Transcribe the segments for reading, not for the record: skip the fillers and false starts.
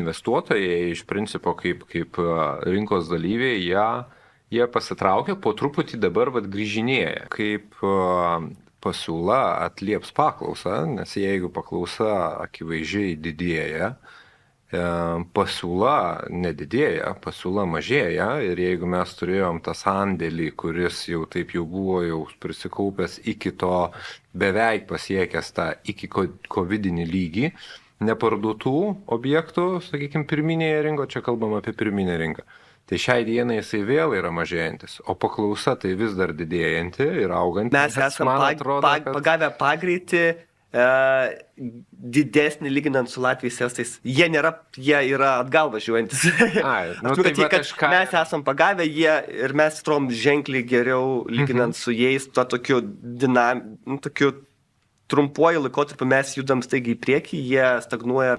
investuotojai iš principo kaip rinkos dalyviai, jie pasitraukia, po truputį dabar grįžinėja, kaip pasiūla atlieps paklausą, nes jeigu paklausa akivaizdžiai didėja, pasiūla nedidėja, pasiūla mažėja ir jeigu mes turėjom tą sandėlį, kuris jau buvo jau prisikaupęs iki to beveik pasiekęs tą iki covidinį lygį, neparduotų objektų, sakykime, pirminėje rinkoje, čia kalbam apie pirminę rinką. Tai šiai dienai jisai vėl yra mažėjantis, o paklausa tai vis dar didėjanti ir auganti. Mes esame pagavę pagreitį didesnį lyginant su Latvijos Estais. Jie yra atgal važiuojantis. Mes esam pagavę jie ir mes strom ženkliai geriau lyginant su jais, to tokiu trumpuoju laikotarpiu mes judam staigiai į priekį, jie stagnuoja.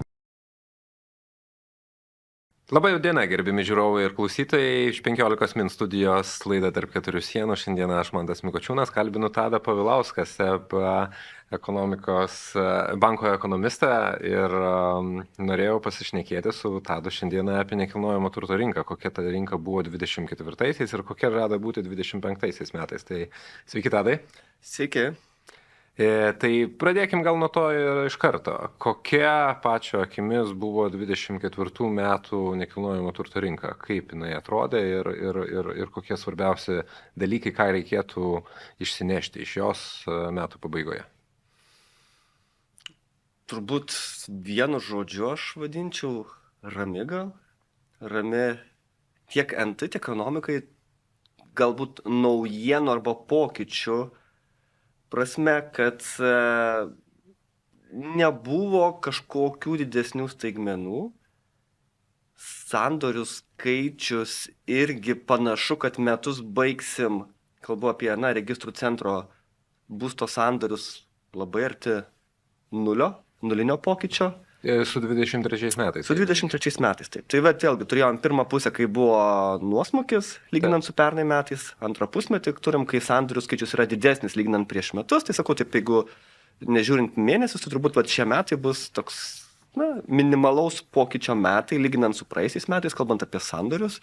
Labai diena, gerbimi žiūrovai ir klausytojai. Iš 15 min studijos laida Tarp keturių sienų. Šiandieną aš, Mantas Mikočiūnas, kalbinu Tadą Povilauską, SEB ekonomikos banko ekonomistą ir norėjau pasišnekėti su Tadu šiandieną apie nekilnojamo turto rinką, kokia ta rinka buvo 24-aisiais ir kokia žada būti 25-aisiais metais. Tai sveiki, Tadai. Sveiki. Tai pradėkim gal nuo to ir iš karto. Kokia pačio akimis buvo 24 metų nekilnojamo turto rinka? Kaip jinai atrodė ir kokie svarbiausi dalykai, ką reikėtų išsinešti iš jos metų pabaigoje? Turbūt vienu žodžiu aš vadinčiau rami gal. Rami tiek NT, tiek ekonomikai, galbūt naujienų arba pokyčių prasme, kad nebuvo kažkokių didesnių staigmenų. Sandorių skaičius irgi panašu, kad metus baigsim, kalbu apie registrų centro būsto sandorius labai arti nulinio pokyčio. Su 23 metais. Su 23 metais, taip. Tai vėlgi turėjom pirmą pusę, kai buvo nuosmukis, lyginant su pernai metais. Antrą pusmetį turim, kai sandorių skaičius yra didesnis lyginant prieš metus. Tai sakau, taip, jeigu nežiūrint mėnesius, tai turbūt šie metai bus toks minimalaus pokyčio metai, lyginant su praeisiais metais, kalbant apie sandorius.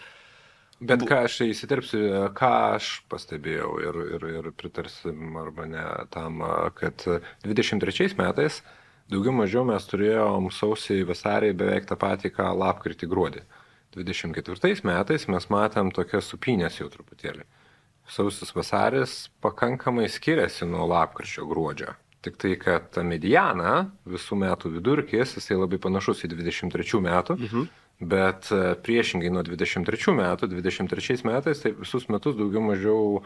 Bet ką aš įsiterpsiu, ką aš pastebėjau ir pritarsim arba ne tam, kad 23 metais daugiau mažiau mes turėjom sausį vasarį beveik tą patį, ką lapkritį gruodį. 24 metais mes matėm tokias supynės jau truputėlį. Sausis vasaris pakankamai skiriasi nuo lapkričio gruodžio. Tik tai, kad ta mediana visų metų vidurkis, jisai labai panašus į 23 metų, bet priešingai nuo 23 metų, 23 metais, tai visus metus daugiau mažiau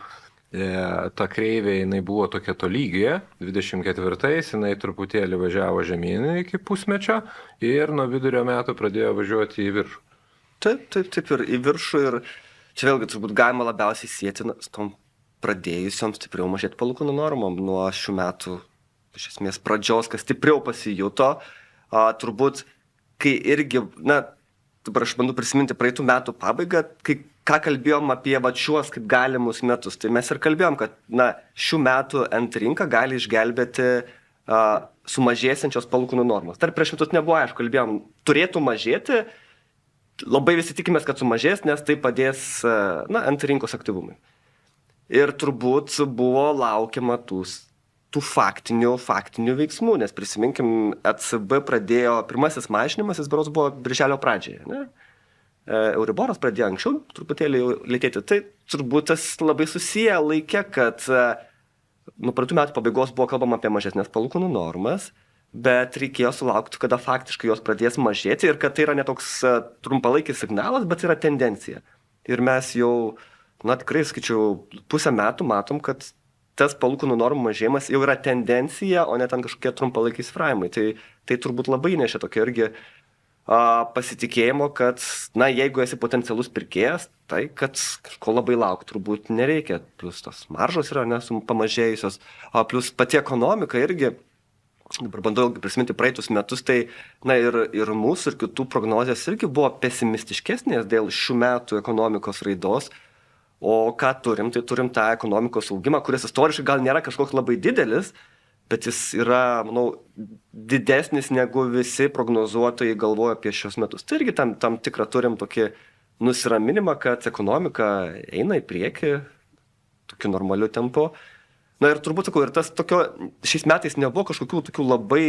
ta kreivė jinai buvo tokia tolygi, 24-ais jinai truputėlį važiavo žemyn iki pusmečio ir nuo vidurio metų pradėjo važiuoti į viršų. Taip ir į viršų ir čia vėlgi turbūt galima labiausiai sieti su tom pradėjusiom stipriau mažėti palūkanų normom nuo šių metų iš esmės pradžios, kas stipriau pasijuto, turbūt kai irgi, dabar aš bandu prisiminti praeitų metų pabaigą, kai ką kalbėjom apie šiuos kaip galimus metus, tai mes ir kalbėjom, kad šių metų ant rinką gali išgelbėti sumažėsiančios palūkanų normos. Dar prieš metus nebuvo aišku, kalbėjom, turėtų mažėti, labai visi tikimės, kad sumažės, nes tai padės ant rinkos aktyvumui. Ir turbūt buvo laukiama tų faktinių veiksmų, nes prisiminkim, ECB pradėjo, pirmasis mažinimas, jis berods buvo birželio pradžioje, ne? Euriboras pradėjo anksčiau truputėlį lėtėti. Tai turbūt tas labai susiję laikė, kad nuo praeitų metų pabaigos buvo kalbama apie mažesnės palūkanų normas, bet reikėjo sulaukti, kada faktiškai jos pradės mažėti ir kad tai yra ne toks trumpalaikis signalas, bet yra tendencija. Ir mes jau, tikrai skaičiau, pusę metų matom, kad tas palūkanų normų mažėjimas jau yra tendencija, o ne ten kažkokie trumpalaikiai svyravimai. Tai turbūt labai nešia tokio irgi pasitikėjimo, kad, jeigu esi potencialus pirkėjas, tai kad kažko labai laukti turbūt nereikia. Plus tos maržos yra pamažėjusios, plus pati ekonomika irgi, dabar bandau prisiminti praeitus metus, tai ir mūsų ir kitų prognozės irgi buvo pesimistiškesnės dėl šių metų ekonomikos raidos. O ką turim, tai turim tą ekonomikos augimą, kuris istoriškai gal nėra kažkoks labai didelis, bet jis yra, manau, didesnis negu visi prognozuotojai galvoja apie šios metus. Tai irgi tam tikrą turim tokį nusiraminimą, kad ekonomika eina į priekį tokiu normaliu tempu. Na ir turbūt sakau, ir tas šiais metais nebuvo kažkokių tokių labai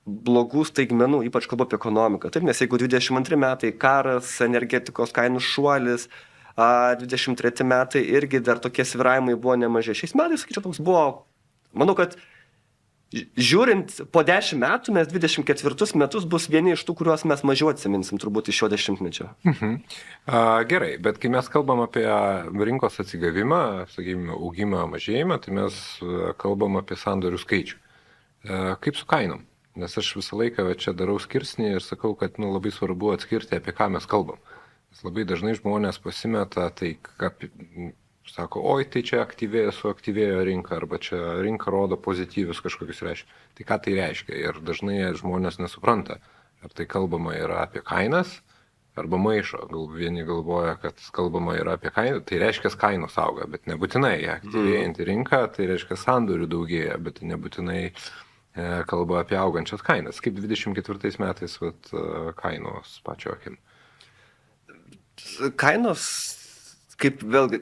blogų staigmenų, ypač kalbu apie ekonomiką. Taip, nes jeigu 22 metai karas, energetikos kainų šuolis, 23 metai irgi dar tokie svyravimai buvo nemažai. Šiais metais, sakyčiau, toks buvo, manau, kad žiūrint po 10 metų, mes 24 metus bus vieni iš tų, kuriuos mes mažiau atsiminsim turbūt iš šio dešimtmečio. Gerai, bet kai mes kalbam apie rinkos atsigavimą, sakykime, augimą, mažėjimą, tai mes kalbam apie sandorių skaičių. Kaip su kainom? Nes aš visą laiką čia darau skirsnį ir sakau, kad labai svarbu atskirti, apie ką mes kalbam. Nes labai dažnai žmonės pasimeta, tai sako, oi, tai čia suaktyvėjo rinka, arba čia rinka rodo pozityvius kažkokius reiškia. Tai ką tai reiškia? Ir dažnai žmonės nesupranta, ar tai kalbama yra apie kainas, arba maišo. Vieni galvoja, kad kalbama yra apie kainą, tai reiškia kainos auga, bet nebūtinai. Aktyvėjanti rinka, tai reiškia sandorių daugėja, bet nebūtinai kalba apie augančias kainas. Kaip 24 metais kainos pačio akim? Kainos, kaip vėlgi,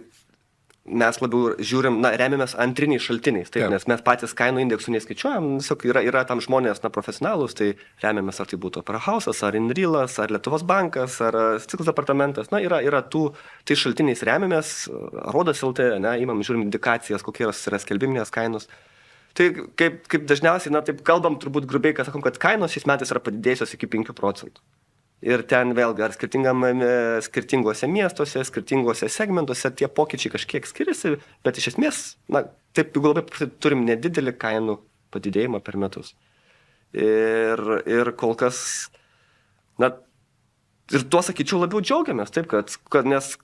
mes labiau žiūrim, remiamės antriniais šaltiniais, taip, nes mes patys kainų indeksų neskaičiuojam, tiesiog yra tam žmonės, profesionalūs, tai remiamės, ar tai būtų Opera House'as, ar Inrylas, ar Lietuvos bankas, ar Stiklos departamentas, yra tai šaltiniais remiamės, Rodas LT, imam, žiūrim indikacijas, kokie yra skelbiminės kainos. Tai kaip dažniausiai, taip kalbam turbūt grubiai, kad sakom, kad kainos šiais metais yra padidėjusios iki 5%. Ir ten vėlgi, ar skirtingose miestuose, skirtingose segmentuose tie pokyčiai kažkiek skiriasi, bet iš esmės, taip, jeigu labai turim nedidelį kainų padidėjimą per metus. Ir kol kas, ir tuo sakyčiau labiau džiaugiamės, taip, kad nes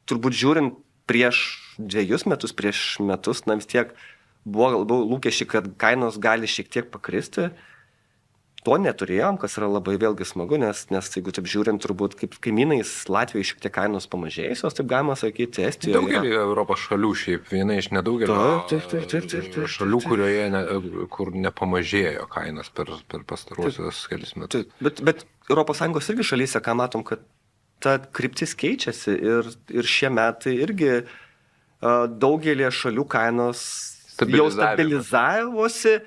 turbūt žiūrint prieš 2 metus, prieš metus, vis tiek buvo labiau lūkesčiai, kad kainos gali šiek tiek pakristi. To neturėjom, kas yra labai vėlgi smagu, nes jeigu taip žiūrint, turbūt kaip kaimynais Latvijoje šiek tiek kainos pamažėjusios, taip galima sakyti, Estijoje. Daugelį Europos šalių šiaip, viena iš nedaugelio šalių, kur nepamažėjo kainos per pastaruosius kelis metus. Bet ES irgi šalyse, ką matom, kad ta kryptis keičiasi ir šie metai irgi daugelį šalių kainos jau stabilizavosi.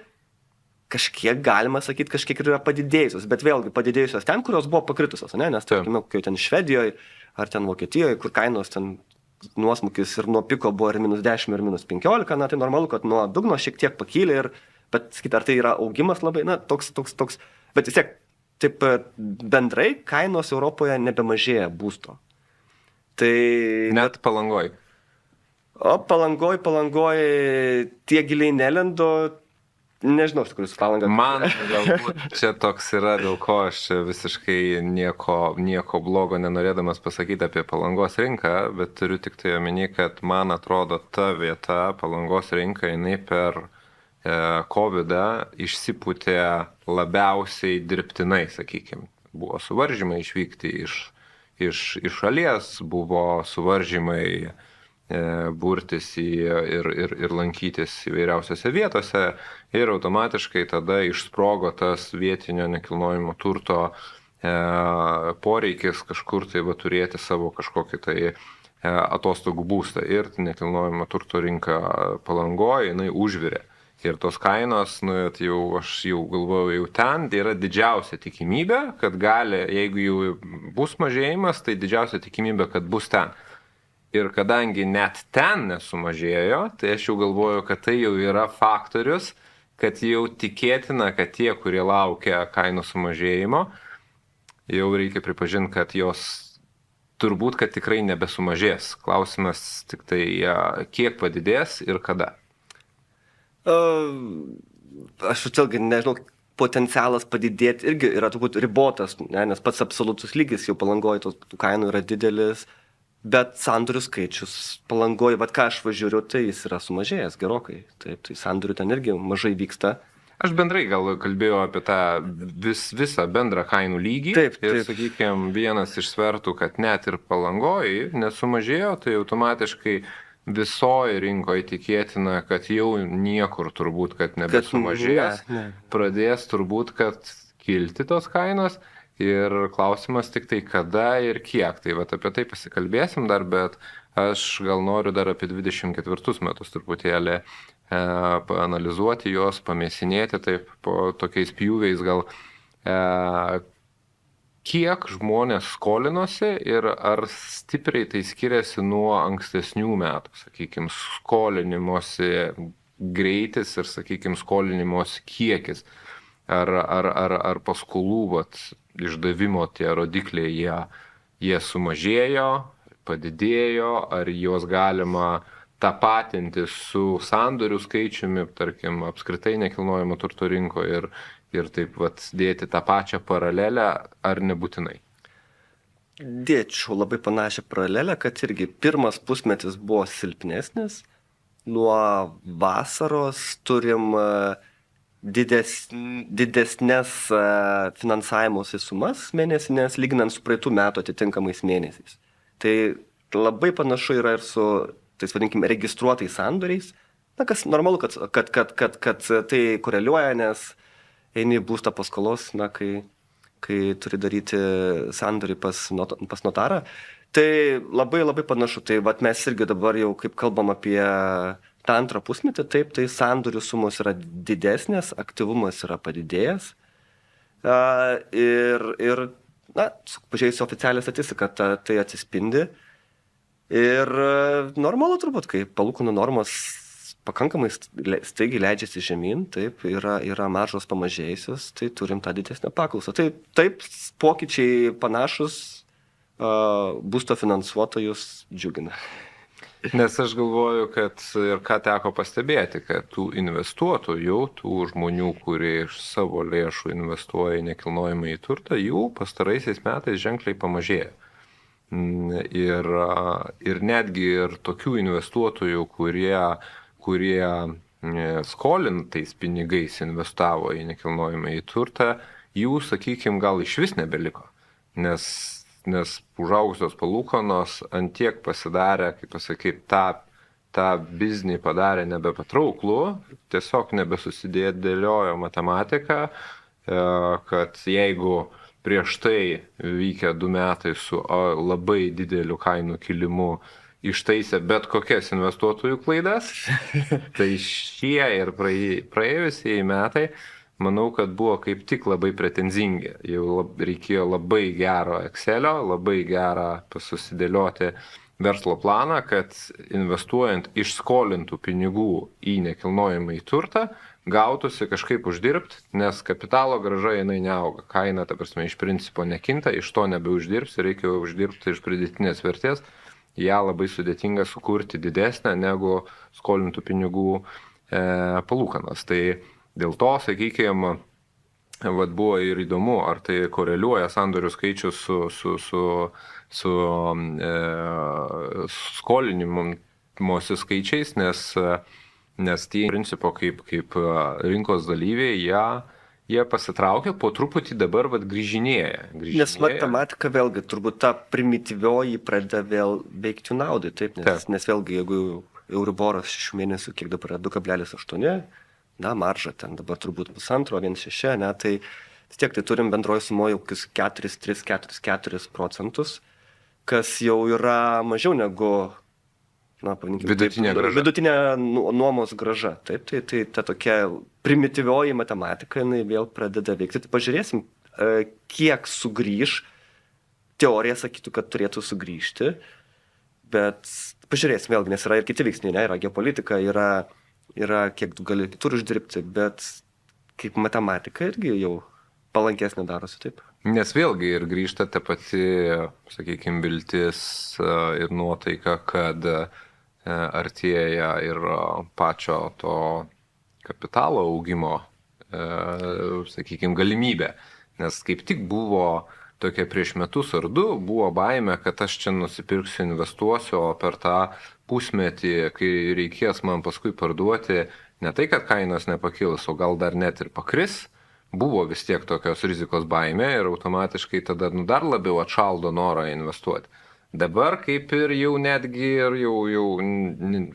Kažkiek galima sakyti, kažkiek yra padidėjusios, bet vėlgi padidėjusios ten, kurios buvo pakritusios, nes tarkime, kai ten Švedijoje ar ten Vokietijoje, kur kainos ten nuosmukis ir nuo piko buvo ir -10 ir -15, tai normalu, kad nuo dugno šiek tiek pakylė, bet sakyti, ar tai yra augimas labai, toks, bet vis tiek, taip bendrai kainos Europoje nebemažėja būsto. Tai net Palangoj. O Palangoj tie giliai nelendo. Nežinau, iš tikrųjų, su Palanga. Man galbūt čia toks yra, dėl ko aš visiškai nieko blogo nenorėdamas pasakyti apie Palangos rinką, bet turiu tik tai omeny, kad man atrodo ta vieta, Palangos rinka, jinai per COVID-ą išsipūtė labiausiai dirbtinai, sakykime. Buvo suvaržymai išvykti iš šalies, buvo suvaržymai burtis ir lankytis įvairiausiose vietose ir automatiškai tada išsprogo tas vietinio nekilnojimo turto poreikis kažkur tai turėti savo kažkokį tai atostogų būstą ir nekilnojimo turto rinka Palangoje, jinai užvirė. Ir tos kainos, aš jau galvoju, jau ten yra didžiausia tikimybė, kad gali, jeigu jau bus mažėjimas, tai didžiausia tikimybė, kad bus ten. Ir kadangi net ten nesumažėjo, tai aš jau galvoju, kad tai jau yra faktorius, kad jau tikėtina, kad tie, kurie laukia kainų sumažėjimo, jau reikia pripažinti, kad jos turbūt, kad tikrai nebesumažės. Klausimas tik tai, kiek padidės ir kada. Aš vėlgi nežinau, potencialas padidėti irgi yra turbūt ribotas, nes pats absoliutus lygis jau Palangoje tų kainų yra didelis. Bet sandorių skaičius Palangoje, ką aš važiuoju, tai jis yra sumažėjęs gerokai. Taip, tai sandorių ten irgi mažai vyksta. Aš bendrai gal kalbėjau apie tą visą bendrą kainų lygį. Taip. Ir, sakykime, vienas iš svertų, kad net ir Palangoje nesumažėjo, tai automatiškai visoje rinkoje tikėtina, kad jau niekur turbūt, kad nebesumažės, pradės turbūt, kad kilti tos kainos ir klausimas tik tai kada ir kiek. Tai vat apie tai pasikalbėsim dar, bet aš gal noriu dar apie 24 metus truputėlį paanalizuoti juos, pamėsinėti taip po tokiais pjūviais gal. Kiek žmonės skolinosi ir ar stipriai tai skiriasi nuo ankstesnių metų, sakykime, skolinimosi greitis ir, sakykime, skolinimosi kiekis. Ar paskolų išdavimo tie rodikliai jie sumažėjo, padidėjo, ar juos galima tapatinti su sandorių skaičiumi, tarkim, apskritai nekilnojamo turto rinkoje ir taip dėti tą pačią paralelę, ar nebūtinai? Dėčiau labai panašią paralelę, kad irgi pirmas pusmetis buvo silpnesnis, nuo vasaros turim didesnės finansavimosi sumas mėnesinės, lyginant su praeitų metų atitinkamais mėnesiais. Tai labai panašu yra ir su, tais vadinkime, registruotais sandoriais, kas normalu, kad tai koreliuoja, nes eini į būstą paskolos, kai turi daryti sandorį pas notarą. Tai labai panašu. Tai mes irgi dabar jau, kaip kalbam apie tą antrą pusmetį, taip, tai sandorių sumos yra didesnės, aktyvumas yra padidėjęs. Ir pažiūrėjus oficialią statistiką, tai atsispindi. Ir normalu turbūt, kai palūkanų normos pakankamai staigiai leidžiasi žemyn, taip, yra maržos pamažėjusios, tai turim tą didesnę paklausą. Tai taip, pokyčiai panašus būsto finansuotojus džiugina. Nes aš galvoju, kad ir ką teko pastebėti, kad tų investuotojų, tų žmonių, kurie iš savo lėšų investuoja į nekilnojamąjį turtą, jų pastaraisiais metais ženkliai pamažėjo. Ir netgi ir tokių investuotojų, kurie skolintais pinigais investavo į nekilnojamąjį turtą, jų, sakykime, gal iš vis nebeliko. Nes užaugusios palūkanos antiek pasidarė, kaip pasakyti, tą biznį padarė nebepatrauklų, tiesiog nebesusidėliojo matematika, kad jeigu prieš tai vykę 2 metai su labai dideliu kainų kilimu ištaisė bet kokias investuotojų klaidas, tai šie ir praėjusieji metai, manau, kad buvo kaip tik labai pretenzingi. Jau reikėjo labai gero Excelio, labai gerą susidėlioti verslo planą, kad investuojant iš skolintų pinigų į nekilnojamąjį turtą, gautųsi kažkaip uždirbti, nes kapitalo grąža jinai neauga. Kaina, ta prasme, iš principo nekinta, iš to nebeuždirbsi, reikia uždirbti iš pridėtinės vertės. Ja labai sudėtinga sukurti didesnę negu skolintų pinigų palūkanas. Tai dėl to, sakykime, buvo ir įdomu, ar tai koreliuoja sandorių skaičius su skolinimosi skaičiais, nes tie principo kaip rinkos dalyviai, jie pasitraukia, po truputį dabar grįžinėja. Nes matematika vėlgi, turbūt ta primityvioji pradeda vėl veikti naudai, taip? Nes vėlgi, jeigu Euriboras 6 mėnesių, kiek dabar yra 2,8, marža ten dabar turbūt 1,5, 1,6, tai vis tiek tai turim bendroji sumoje 4,3-4,4%, kas jau yra mažiau negu vidutinė nuomos grąža. Taip, tai ta tokia primityvioji matematika, jinai vėl pradeda veikti. Tai pažiūrėsim, kiek sugrįž. Teorija sakytų, kad turėtų sugrįžti, bet pažiūrėsim vėlgi, nes yra ir kiti veiksniai, yra geopolitika, yra kiek tu gali kitur uždirbti, bet kaip matematika irgi jau palankesnė darosi, taip. Nes vėlgi ir grįžta ta pati, sakykime, viltis ir nuotaika, kad artėja ir pačio to kapitalo augimo, sakykime, galimybė. Nes kaip tik buvo tokia prieš metus ar 2, buvo baimė, kad aš čia nusipirksiu, investuosiu, o per tą pusmetį, kai reikės man paskui parduoti, ne tai, kad kainos nepakils, o gal dar net ir pakris, buvo vis tiek tokios rizikos baimė ir automatiškai tada dar labiau atšaldo norą investuoti. Dabar kaip ir jau netgi ir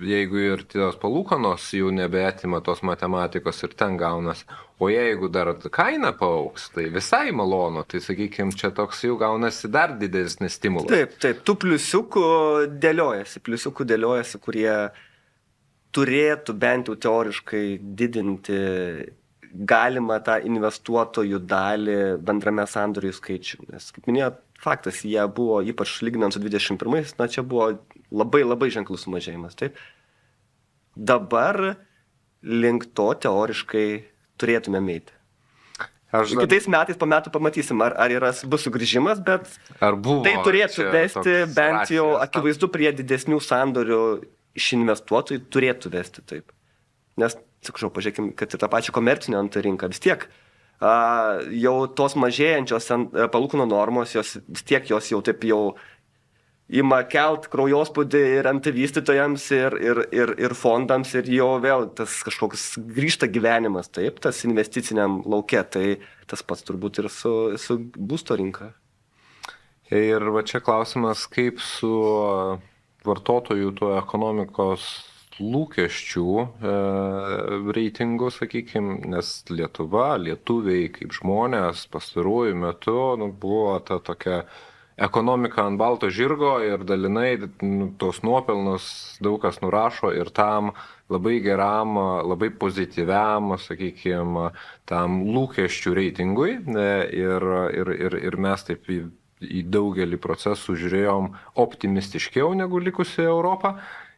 jeigu ir tos palūkanos jau nebeatima tos matematikos ir ten gaunas, o jeigu dar kaina paaugs, tai visai malonu, tai sakykime, čia toks jau gaunasi dar didesnis stimulas. Taip, tų pliusiukų dėliojasi, kurie turėtų bent jau teoriškai didinti galima tą investuotojų dalį bendrame sandorių skaičių. Nes, kaip minėjot, faktas, jie buvo, ypač lyginant su 21, čia buvo labai ženklus sumažėjimas. Taip. Dabar link to teoriškai turėtume eiti. Kitais metais po metų pamatysim, ar bus sugrįžimas, bet tai turėtų vesti bent jau akivaizdu prie didesnių sandorių iš investuotojų turėtų vesti taip. Nes, sakau, pažiūrėkime, kad ir tą pačią komercinę ant rinką vis tiek jau tos mažėjančios palūkanų normos, jos jau taip jau ima kelt kraujospūdį ir ant vystytojams ir fondams ir jau vėl tas kažkoks grįžta gyvenimas, taip, tas investiciniam lauke, tai tas pats turbūt ir su būsto rinka. Ir va čia klausimas, kaip su vartotojų tuo ekonomikos lūkesčių reitingų, sakykime, nes lietuviai kaip žmonės pastaruoju metu buvo ta tokia ekonomika ant balto žirgo ir dalinai tos nuopelnus daug kas nurašo ir tam labai geram, labai pozityviam, sakykime, tam lūkesčių reitingui ir mes taip į daugelį procesų žiūrėjom optimistiškiau negu likusi Europą.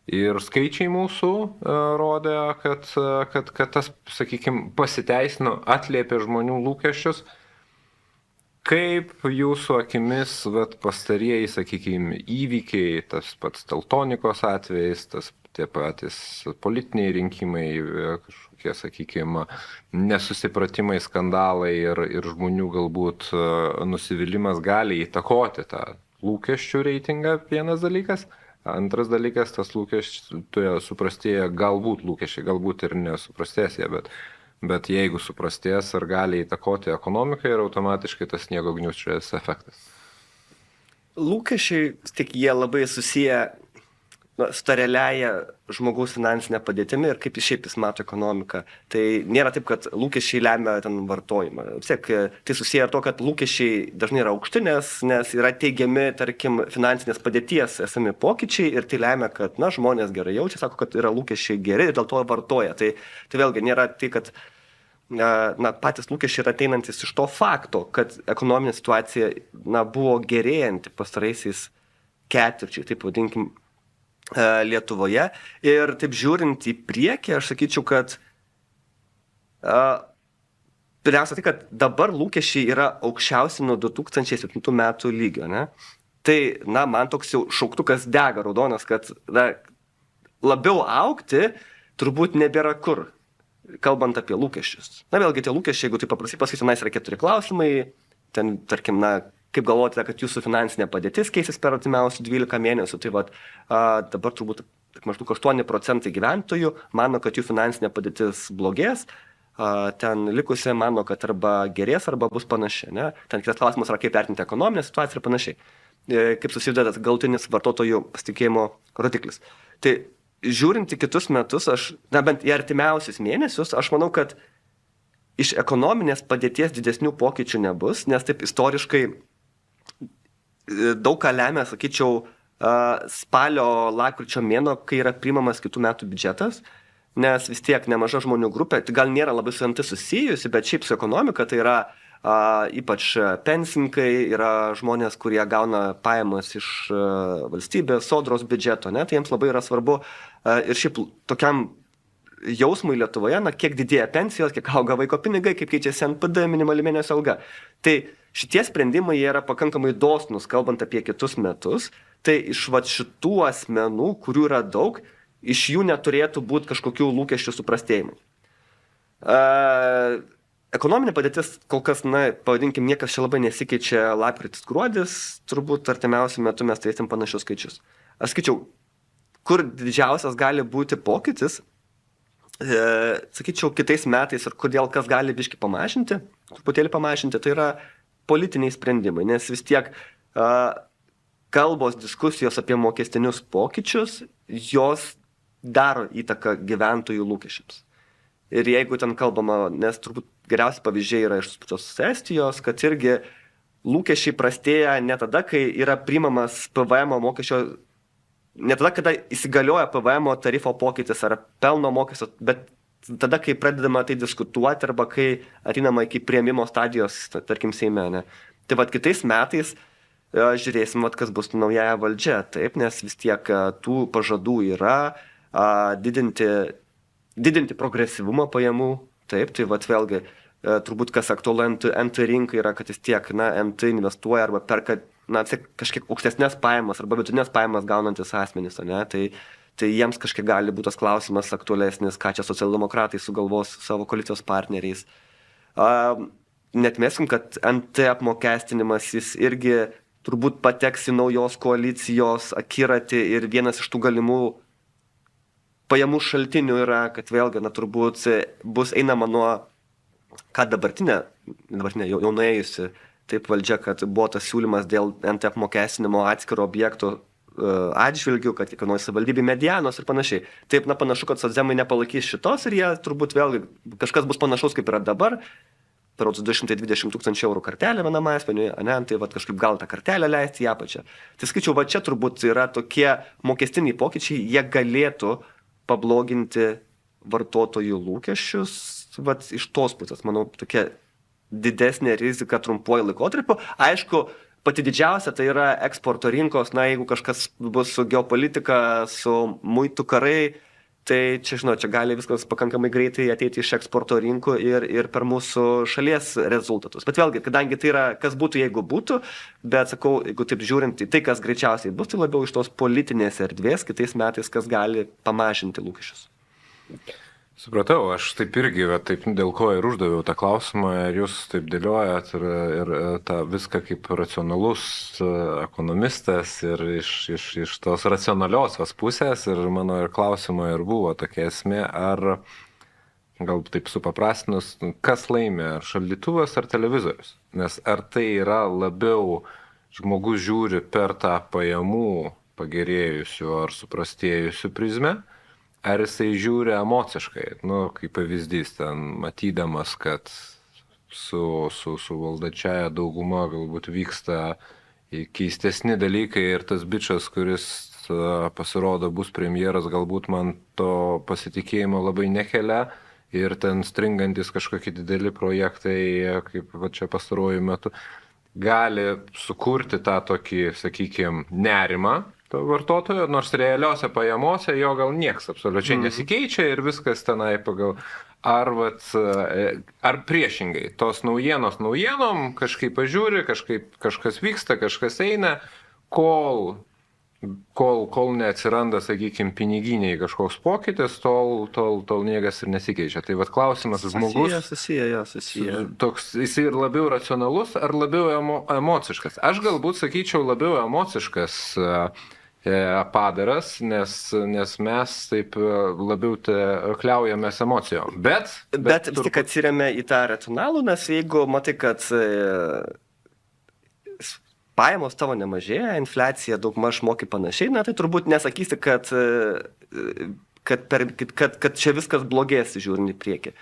Ir skaičiai mūsų rodė, kad tas, sakykime, pasiteisino, atliepė žmonių lūkesčius. Kaip jūsų akimis pastarieji, sakykime, įvykiai, tas pats Teltonikos atvejais, tie patys politiniai rinkimai, kažkokie, sakykime, nesusipratimai, skandalai ir žmonių galbūt nusivylimas gali įtakoti tą lūkesčių reitingą, vienas dalykas. Antras dalykas, tas lūkesčiai suprastėja, galbūt lūkesčiai, galbūt ir nesuprastės jie, bet jeigu suprastės, ar gali įtakoti ekonomiką ir automatiškai tas sniego gniūžtės efektas. Lūkesčiai, tik jie labai susiję su ta realiaja žmogaus finansinė padėtimi ir kaip jis mato ekonomiką. Tai nėra taip, kad lūkesčiai lemia ten vartojimą. Vis tiek tai susiję ir to, kad lūkesčiai dažnai yra aukšti, nes yra teigiami, tarkim, finansinės padėties esami pokyčiai ir tai lemia, kad žmonės gerai jaučia, sako, kad yra lūkesčiai geri ir dėl to vartoja. Tai vėlgi nėra tai, kad patys lūkesčiai yra ateinantis iš to fakto, kad ekonominė situacija buvo gerėjanti pastaraisiais ketvirčiai, taip vadinkim, Lietuvoje. Ir taip žiūrint į priekį, aš sakyčiau, kad pirmiausia tai, kad dabar lūkesčiai yra aukščiausi nuo 2007 metų lygio. Ne? Tai, man toks jau šauktukas dega raudonas, kad labiau augti turbūt nebėra kur, kalbant apie lūkesčius. Vėlgi tie lūkesčiai, jeigu tai paprastai pasakyti, tenais yra 4 klausimai, ten, tarkim, kaip galvojate, kad jūsų finansinė padėtis keisis per artimiausius 12 mėnesių, tai dabar turbūt maždaug 8% gyventojų mano, kad jų finansinė padėtis blogės, ten likusi mano, kad arba gerės, arba bus panaši. Ne? Ten kitas klausimas yra, kaip vertinti ekonominę situaciją ir panašiai. Kaip susideda galutinis vartotojų pasitikėjimo rodiklis. Tai žiūrint į kitus metus, bent į artimiausius mėnesius, aš manau, kad iš ekonominės padėties didesnių pokyčių nebus, nes taip istoriškai daug ką lemia, sakyčiau, spalio lapkričio mėnuo, kai yra priimamas kitų metų biudžetas, nes vis tiek nemaža žmonių grupė, tai gal nėra labai su ant susijusi, bet šiaip su ekonomika tai yra ypač pensininkai, yra žmonės, kurie gauna pajamas iš valstybės, sodros biudžeto, ne? Tai jiems labai yra svarbu ir šiaip tokiam jausmui Lietuvoje, kiek didėja pensijos, kiek auga vaiko pinigai, kaip keičiasi NPD, minimali mėnesio alga. Tai šitie sprendimai jie yra pakankamai dosnūs, kalbant apie kitus metus. Tai iš šitų asmenų, kurių yra daug, iš jų neturėtų būti kažkokių lūkesčių suprastėjimų. Ekonominė padėtis kol kas, pavadinkim, niekas čia labai nesikeičia, lapkritis, gruodis, turbūt artimiausiu metu mes turėsim panašius skaičius. Aš skaičiau, kur didžiausias gali būti pokytis, sakyčiau, kitais metais ir kodėl kas gali biškį truputėlį pamažinti, tai yra politiniai sprendimai, nes vis tiek kalbos, diskusijos apie mokestinius pokyčius, jos daro įtaką gyventojų lūkesčiams. Ir jeigu ten kalbama, nes turbūt geriausi pavyzdžiai yra iš pačios Estijos, kad irgi lūkesčiai prastėja ne tada, kai yra priimamas PVM mokesčio, ne tada, kada įsigalioja PVM tarifo pokytis ar pelno mokesčio, bet tada, kai pradedama tai diskutuoti arba kai ateinama iki priėmimo stadijos, tarkim, Seime. Ne? Tai vat kitais metais žiūrėsim, kas bus naujaja valdžia, taip, nes vis tiek tų pažadų yra didinti progresyvumą pajamų, taip, tai vat vėlgi turbūt kas aktualu NT rinkai yra, kad vis tiek, NT investuoja arba perka, kažkiek aukštesnės pajamas arba vidutinės pajamas gaunantis asmenys, ne, tai jiems kažkiek gali būti tas klausimas aktualesnis, ką čia socialdemokratai sugalvos savo koalicijos partneriais. Netmeskim, kad NT apmokestinimas jis irgi turbūt pateks į naujos koalicijos akiratį ir vienas iš tų galimų pajamų šaltinių yra, kad vėlgi, turbūt bus einama nuo, ką dabartinė jau nuėjusi, taip valdžia, kad buvo tas siūlymas dėl NT apmokestinimo atskiro objekto atžvilgių, kad kiekvienoje savivaldybėje medianos ir panašiai. Taip, panašu, kad socdemai nepalaikys šitos ir jie turbūt vėlgi kažkas bus panašaus, kaip yra dabar, per 220 000 eurų kartelę vienam asmeniui, tai kažkaip gal tą kartelę leisti į apačią. Tai skaičiau, čia turbūt yra tokie mokestiniai pokyčiai, jie galėtų pabloginti vartotojų lūkesčius, iš tos pusės, manau, tokia didesnė rizika trumpuoju laikotarpiu. Aišku, pati didžiausia tai yra eksporto rinkos, jeigu kažkas bus su geopolitika, su muitų karai, tai čia gali viskas pakankamai greitai ateiti iš eksporto rinkų ir per mūsų šalies rezultatus. Bet vėlgi, kadangi tai yra, kas būtų, jeigu būtų, bet sakau, jeigu taip žiūrint, tai kas greičiausiai bus, tai labiau iš tos politinės erdvės kitais metais, kas gali pamažinti lūkesčius. Supratau, aš taip irgi, taip dėl ko ir uždaviau tą klausimą, ir jūs taip dėliojat ir tą viską kaip racionalus ekonomistas ir iš tos racionaliosios pusės, ir mano ir klausimo ir buvo tokia esmė, ar, gal taip supaprastinus, kas laimė, ar šaldytuvas ar televizorius? Nes ar tai yra labiau žmogus žiūri per tą pajamų pagerėjusių ar suprastėjusių prizmę, ar jisai žiūri emociškai, kaip pavyzdys, ten matydamas, kad su valdančiaja dauguma galbūt vyksta keistesni dalykai ir tas bičas, kuris pasirodo bus premjeras, galbūt man to pasitikėjimo labai nekelia ir ten stringantis kažkokie dideli projektai, kaip čia pastaruoju metu, gali sukurti tą tokį, sakykime, nerimą to vartotojo, nors realiuose pajamose jo gal nieks absoliučiai nesikeičia ir viskas tenai pagal. Ar priešingai, tos naujienom kažkaip pažiūri, kažkas vyksta, kažkas eina, kol neatsiranda, sakykime, piniginiai kažkoks pokytis, tol niekas ir nesikeičia. Tai klausimas žmogus. Susiję. Toks, jis ir labiau racionalus ar labiau emociškas? Aš galbūt sakyčiau labiau emociškas padaras, nes mes taip labiau kliaujamės emocijom. Bet vis tik atsiremia į tą racionalų, nes jeigu matai, kad pajamos tavo nemažėja, infliacija daugmaž moki panašiai, tai turbūt nesakysi, kad čia viskas blogės žiūrint į priekį.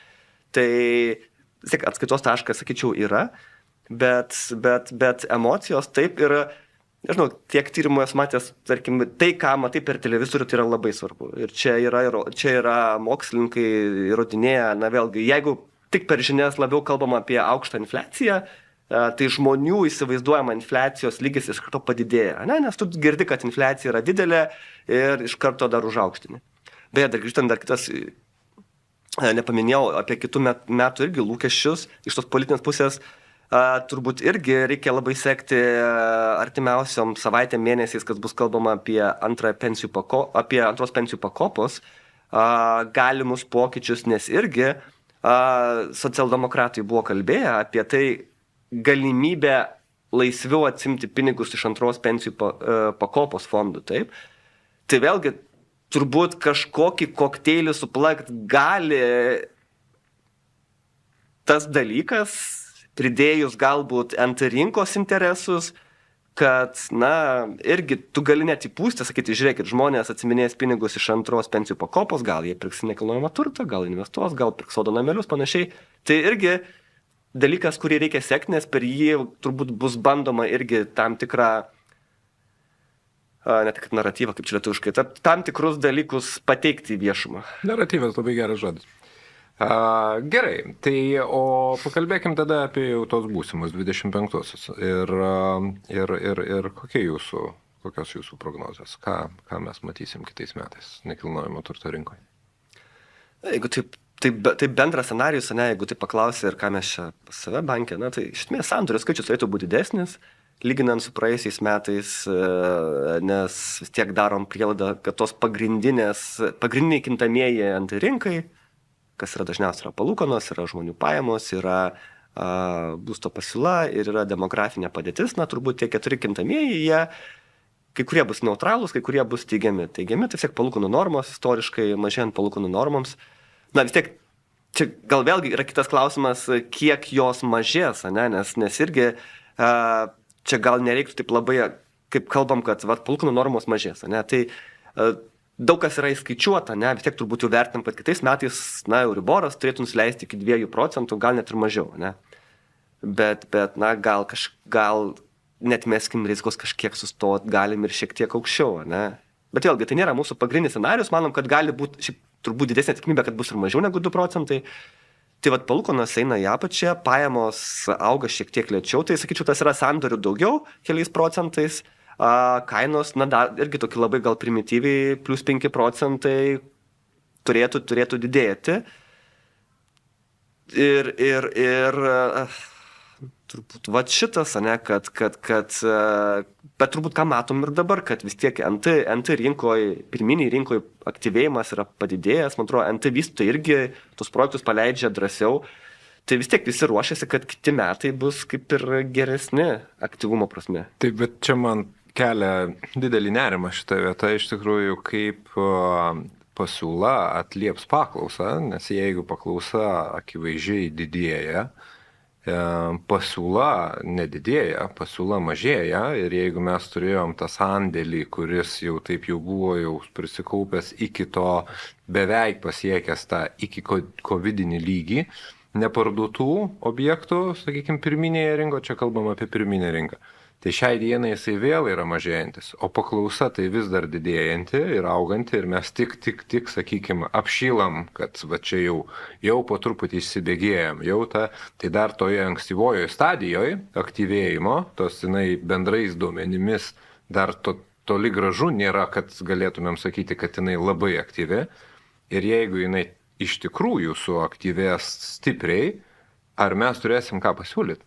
Tai vis tiek atskaitos taškas, sakyčiau, yra, bet emocijos taip yra. Nežinau, tiek tyrimų esu matęs, tarkim, tai, ką matai per televizorių, tai yra labai svarbu. Ir čia yra mokslininkai įrodinėja, vėlgi, jeigu tik per žinias labiau kalbama apie aukštą infliaciją, tai žmonių įsivaizduojama infliacijos lygis iš karto padidėja, nes tu girdi, kad infliacija yra didelė ir iš karto dar užaukštini. Beje, dar grįžtant dar kitas, nepaminėjau apie kitų metų irgi lūkesčius iš tos politinės pusės. Turbūt irgi reikia labai sekti artimiausiom savaitėm mėnesiais, kas bus kalbama apie antros pensijų pakopos galimus pokyčius, nes irgi socialdemokratai buvo kalbėję apie tai galimybę laisviau atsimti pinigus iš antros pensijų pakopos fondų. Taip? Tai vėlgi turbūt kažkokį kokteilį suplakt gali tas dalykas, pridėjus galbūt NT rinkos interesus, kad, na, irgi tu gali net įpūsti, sakyti, žiūrėkit, žmonės atsiminės pinigus iš antros pensijų pakopos, gal jie pirks nekilnojamą turtą, gal investuos, gal pirks sodo namelius, panašiai. Tai irgi dalykas, kurį reikia sekti, nes per jį turbūt bus bandoma irgi tam tikrą, ne tik naratyvą, kaip čia lietuviškai, tam tikrus dalykus pateikti į viešumą. Naratyvas labai geras žodis. Gerai, tai o pakalbėkim tada apie jau tos būsimus 25-osius ir kokios jūsų prognozijos, ką mes matysim kitais metais nekilnojamo turto rinkoje. Jeigu taip bendras scenarijus, ne, jeigu taip paklausė ir ką mes čia pas save banke, na, tai iš esmės sandorių skaičius turėtų būti didesnis, lyginant su praėjusiais metais, nes vis tiek darom prielaidą, kad tos pagrindiniai kintamieji ant rinkai, kas yra dažniausiai yra palūkanos, yra žmonių pajamos, yra būsto pasiūla ir yra demografinė padėtis, na, turbūt tie 4 kintamieji, jie kai kurie bus neutralūs, kai kurie bus teigiami. Teigiami, tai vis tiek palūkanų normos, istoriškai mažėjant palūkanų normoms. Na, vis tiek, čia gal vėlgi yra kitas klausimas, kiek jos mažės, ne? Nes irgi čia gal nereiktų taip labai, kaip kalbam, kad palūkanų normos mažės, ne? Tai daug kas yra įskaičiuota, ne? Vis tiek turbūt jau vertinam, kad kitais metais, na, Euriboras turėtų nusileisti iki 2%, gal net ir mažiau, ne? Bet na, gal net meskim rizikos kažkiek sustot, galim ir šiek tiek aukščiau, ne? Bet vėlgi, tai nėra mūsų pagrindinis scenarius, manom, kad gali būti, šiaip turbūt didesnė tikimybė, kad bus ir mažiau negu 2%. Tai palūkanos eina į apačią, pajamos auga šiek tiek lėčiau, tai sakyčiau, tas yra sandorių daugiau, keliais procentais. Kainos, na, dar irgi tokie labai gal primityviai, plus 5% turėtų didėti. Ir turbūt šitas, ne, bet turbūt ką matom ir dabar, kad vis tiek NT rinkoje, pirminiai rinkoje aktyvėjimas yra padidėjęs, man atrodo, NT vystytojai irgi tos projektus paleidžia drąsiau. Tai vis tiek visi ruošiasi, kad kiti metai bus kaip ir geresni aktyvumo prasme. Taip, bet čia man kelia didelį nerimą šitą vietą, iš tikrųjų, kaip pasiūla atlieps paklausą, nes jeigu paklausa akivaizdžiai didėja, pasiūla nedidėja, pasiūla mažėja ir jeigu mes turėjom tą sandėlį, kuris jau taip jau buvo jau prisikaupęs iki to beveik pasiekęs tą iki covidinį lygį, neparduotų objektų, sakykime, pirminėje rinkoje, čia kalbam apie pirminę rinką. Tai šiai dienai jisai vėl yra mažėjantis, o paklausa tai vis dar didėjanti ir auganti ir mes tik, sakykime, apšylam, kad va čia jau po truputį įsibėgėjom, tai dar toje ankstyvojoje stadijoje aktyvėjimo, tos jinai bendrais duomenimis dar toli gražu nėra, kad galėtumėm sakyti, kad jinai labai aktyvi ir jeigu jinai iš tikrųjų suaktyvės stipriai, ar mes turėsim ką pasiūlyti?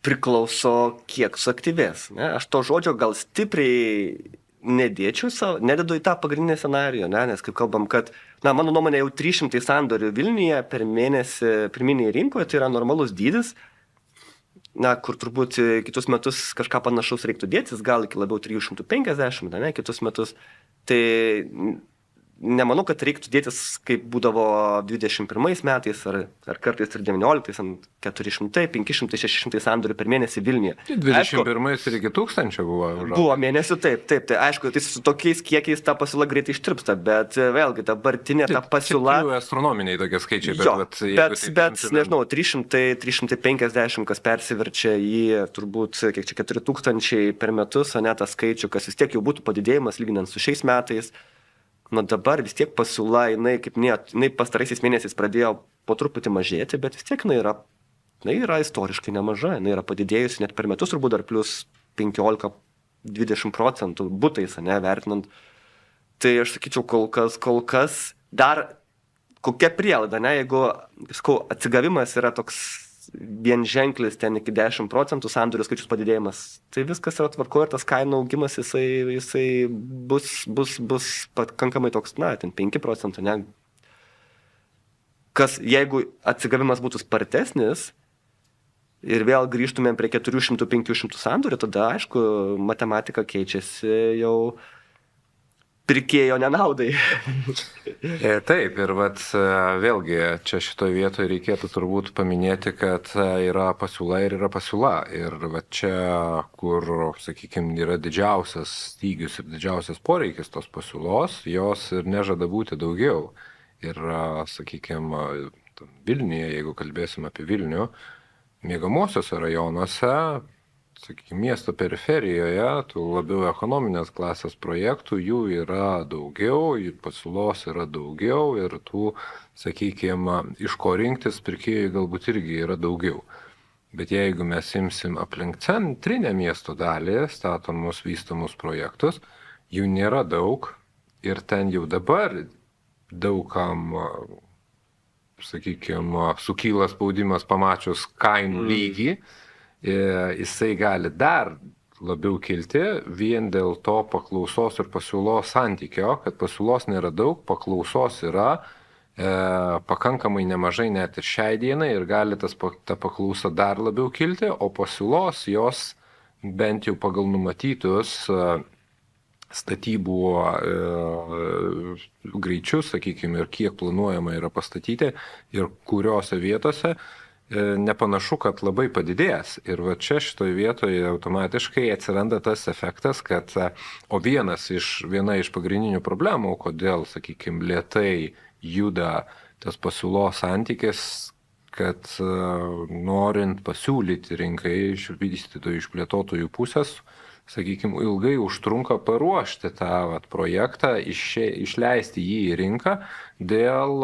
Priklauso, kiek suaktyvės. Ne? Aš to žodžio gal stipriai nededu į tą pagrindinį scenarijų, ne? Nes kaip kalbam, kad, na, mano nuomonė, jau 300 sandorių Vilniuje per mėnesį pirminėje rinkoje, tai yra normalus dydis, na, kur turbūt kitus metus kažką panašaus reiktų dėtis, gal iki labiau 350, ne, kitus metus. Tai nemanau, kad reiktų dėtis, kaip būdavo 21 metais, ar kartais ir 19, ant 400, 500, 600 sandorių per mėnesį Vilniuje. 21 ir iki 1000 buvo. Buvo mėnesių, taip. Tai aišku, tai su tokiais kiekiais ta pasiūla greitai ištirpsta, bet vėlgi dabartinė ta pasiūla... Tai astronominiai tokie skaičiai, bet nežinau, 300, 350, kas persiverčia į turbūt, kiek čia 4000 per metus, ne tą skaičių, kas vis tiek jau būtų padidėjimas lyginant su šiais metais. Na dabar vis tiek pasiūla, jinai pastaraisiais mėnesiais pradėjo po truputį mažėti, bet vis tiek jinai yra istoriškai nemaža, jinai yra padidėjusi net per metus turbūt dar plus 15-20% butais, ne, vertinant. Tai aš sakyčiau, kol kas dar kokia prielaida, ne, jeigu atsigavimas yra toks vienženklis ten iki 10% sandorių skaičius padidėjimas, tai viskas yra tvarkoje ir tas kainų augimas jisai bus pakankamai toks, na, ten 5%, ne. Kas, jeigu atsigavimas būtų spartesnis ir vėl grįžtumėm prie 400-500 sandorių, tada, aišku, matematika keičiasi jau pirkėjo nenaudai. Taip, ir vėlgi čia šitoje vietoje reikėtų turbūt paminėti, kad yra pasiūla ir yra pasiūla. Ir čia, kur, sakykime, yra didžiausias stygius ir didžiausias poreikis tos pasiūlos, jos ir nežada būti daugiau. Ir, sakykime, Vilniuje, jeigu kalbėsim apie Vilnių, miegamosiuose rajonuose, sakykime, miesto periferijoje, tų labiau ekonominės klasės projektų, jų yra daugiau, jų pasiūlos yra daugiau ir tų, sakykime, iš ko rinktis pirkėjai galbūt irgi yra daugiau. Bet jeigu mes imsim aplink centrinę miesto dalį, statomus, vystomus projektus, jų nėra daug ir ten jau dabar daugam, sakykime, sukyla spaudimas pamačius kainų lygį, jisai gali dar labiau kilti vien dėl to paklausos ir pasiūlos santykio, kad pasiūlos nėra daug, paklausos yra pakankamai nemažai net ir šiai dienai ir gali ta paklausa dar labiau kilti, o pasiūlos jos bent jau pagal numatytus statybų greičius, sakykime, ir kiek planuojama yra pastatyti ir kuriuose vietose, nepanašu, kad labai padidės. Ir čia šitoje vietoje automatiškai atsiranda tas efektas, kad, o viena iš pagrindinių problemų, kodėl, sakykime, lėtai juda tas pasiūlos santykis, kad norint pasiūlyti rinkai iš vystytojų, iš plėtotojų pusės, sakykime, ilgai užtrunka paruošti tą projektą, išleisti jį į rinką dėl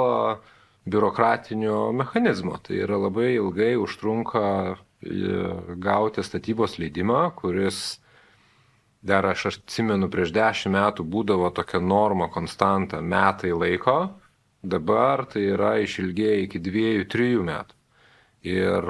biurokratinio mechanizmo. Tai yra labai ilgai užtrunka gauti statybos leidimą, kuris dar aš atsimenu prieš 10 metų būdavo tokia norma konstanta metai laiko, dabar tai yra išilgėję iki 2-3 metų. Ir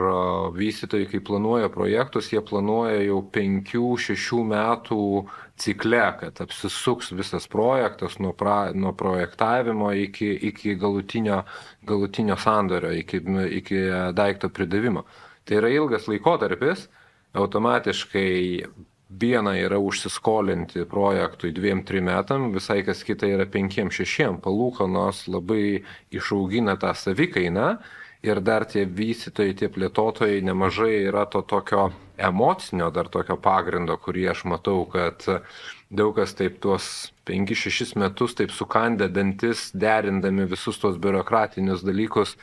vystytojai, kai planuoja projektus, jie planuoja jau 5-6 metų cikle, kad apsisuks visas projektas nuo projektavimo iki galutinio sandorio, iki daikto pridavimo. Tai yra ilgas laikotarpis, automatiškai viena yra užsiskolinti projektui 2-3 metam, visai kas kita yra 5-6, palūkanos labai išaugina tą savikainą. Ir dar tie vystytojai, tie plėtotojai nemažai yra to tokio emocinio dar tokio pagrindo, kurį aš matau, kad daug kas taip tuos 5-6 metus taip sukandę dantis, derindami visus tos biurokratinius dalykus,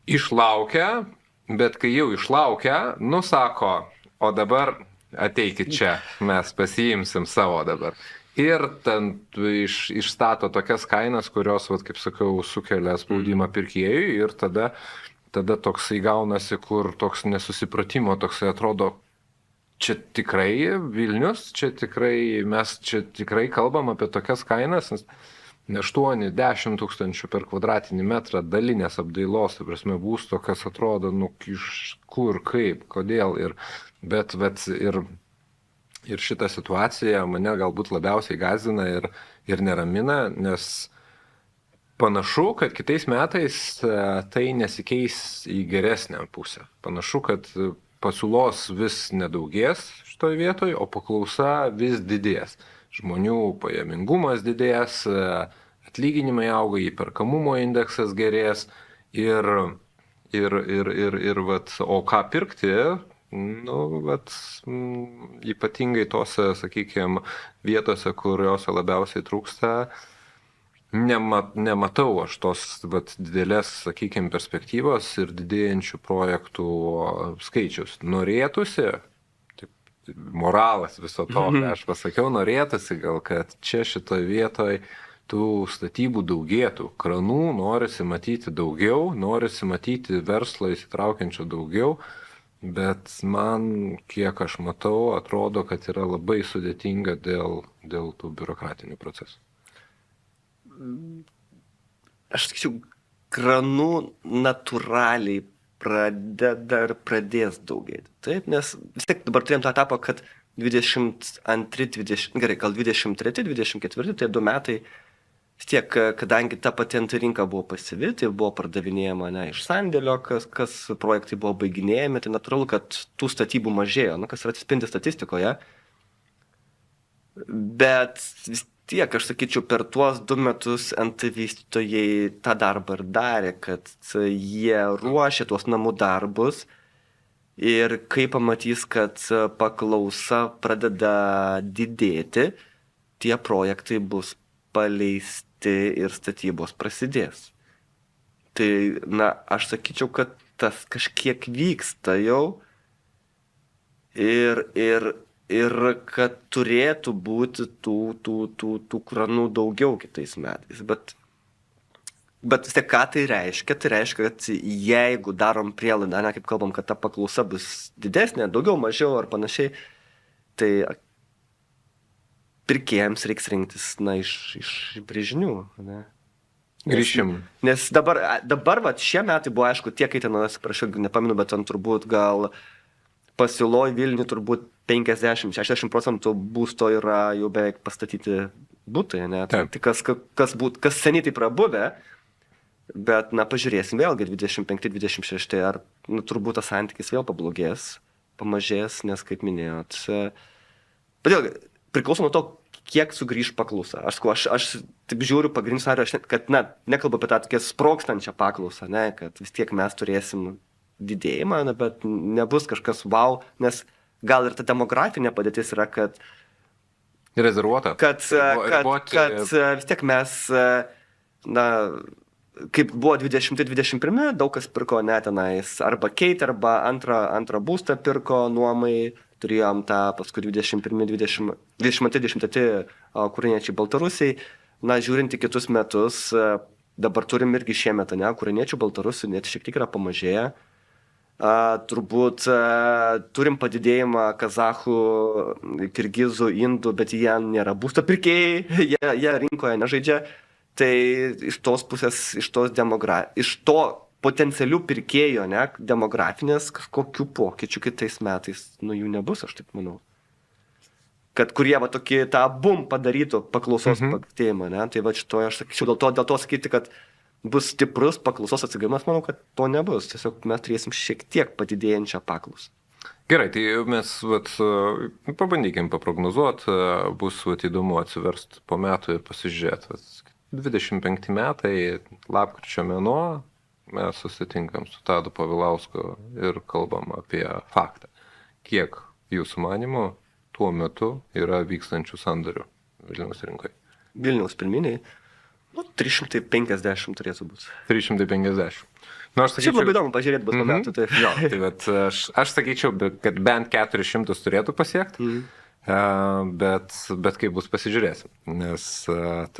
išlaukia, bet kai jau išlaukia, sako, o dabar ateikit čia, mes pasiimsim savo dabar. Ir ten išstato tokias kainas, kurios, kaip sakau, sukelia spaudimą pirkėjui ir tada toksai gaunasi, kur toks nesusipratimo, toksai atrodo, čia tikrai Vilnius, mes čia tikrai kalbam apie tokias kainas, 8-10 tūkstančių per kvadratinį metrą dalinės apdailos, prasme, būsto, kas atrodo, iš kur, kaip, kodėl. Ir šita situacija mane galbūt labiausiai gąsdina ir neramina, nes panašu, kad kitais metais tai nesikeis į geresnę pusę. Panašu, kad pasiūlos vis nedaugės šitoje vietoje, o paklausa vis didės. Žmonių pajamingumas didės, atlyginimai auga, įperkamumo indeksas gerės o ką pirkti? Ypatingai tose, sakykime, vietose, kuriuose labiausiai trūksta, nematau aš tos didelės, sakykime, perspektyvos ir didėjančių projektų skaičius. Norėtųsi, moralas viso to, ką aš pasakiau, norėtųsi gal, kad čia šitoje vietoje tų statybų daugėtų. Kranų norisi matyti daugiau, norisi matyti verslą įsitraukiančio daugiau. Bet man, kiek aš matau, atrodo, kad yra labai sudėtinga dėl tų biurokratinių procesų. Aš sakyčiau, kranų natūraliai pradės daugėti. Taip, nes vis tiek dabar turėjom tą etapą, kad 23, tie 2 metai, vis tiek, kadangi ta pati ant rinka buvo pasyvi, tai buvo pardavinėjama iš sandėlio, kas projektai buvo baiginėjami, tai natūralu, kad tų statybų mažėjo, kas yra atsispindi statistikoje. Bet tiek, aš sakyčiau, per tuos 2 metus NT vystytojai tą darbą ir darė, kad jie ruošė tuos namų darbus ir kai pamatys, kad paklausa pradeda didėti, tie projektai bus paleisti ir statybos prasidės. Tai, aš sakyčiau, kad tas kažkiek vyksta jau ir kad turėtų būti tų kranų daugiau kitais metais. Bet vis tiek, ką tai reiškia? Tai reiškia, kad jeigu darom prielaidą, kaip kalbam, kad ta paklausa bus didesnė, daugiau, mažiau ar panašiai, tai pirkėjams reiks rinktis, iš brėžinių, ne? Grįšim. Nes dabar šie metai buvo, aišku, tiek, kai ten, atsiprašau, nepaminu, bet ten turbūt gal pasiūloj Vilniui turbūt 50-60% būsto yra jau beveik pastatyti butai, ne? Tai kas seniai tai prabuvę, bet, pažiūrėsim vėlgi 25-26, ar turbūt tas santykis vėl pablogės, pamažės, nes, kaip minėjot, bet vėlgi, priklauso nuo to, kiek sugrįž paklausa. Aš taip žiūriu pagrindinį scenarijų, kad, nekalbu apie tą tokią sprogstančią paklausą, ne, kad vis tiek mes turėsim didėjimą, bet nebus kažkas wow, nes gal ir ta demografinė padėtis yra, kad rezervuota. Kad vis tiek mes, kaip buvo 20-21, daug kas pirko tenais arba keitė, arba antrą būstą pirko nuomai, turėjom tą paskui 21-23 ukrainiečiai baltarusiai, žiūrint į kitus metus, dabar turim irgi šiemet, ukrainiečių baltarusių net šiek tiek yra pamažėję. Turbūt turim padidėjimą kazachų, kirgizų, indų, bet jie nėra būsto pirkėjai, jie rinkoje nežaidžia. Tai iš tos pusės, iš to potencialių pirkėjų, demografinės kažkokių pokyčių kitais metais, jų nebus, aš taip manau. Kad kurie tokį tą bum padarytų paklausos padidėjimą, tai šitoje aš sakyčiau, dėl to sakyti, kad bus stiprus paklausos atsigavimas, manau, kad to nebus. Tiesiog mes turėsim šiek tiek padidėjančią paklausą. Gerai, tai mes pabandykim paprognozuoti, bus įdomu atsiversti po metų ir pasižiūrėti. 25 metai, lapkričio mėnuo, mes susitinkam su Tadu Povilausku ir kalbam apie faktą. Kiek jūsų manimo tuo metu yra vykstančių sandorių Vilniaus rinkoje? Vilniaus pirminiai? 350 turėtų būti. 350. Šiaip labai įdomu pažiūrėti bus po metų. Tai. Jo, tai aš sakyčiau, kad bent 400 turėtų pasiekti, bet kaip bus pasižiūrėsim. Nes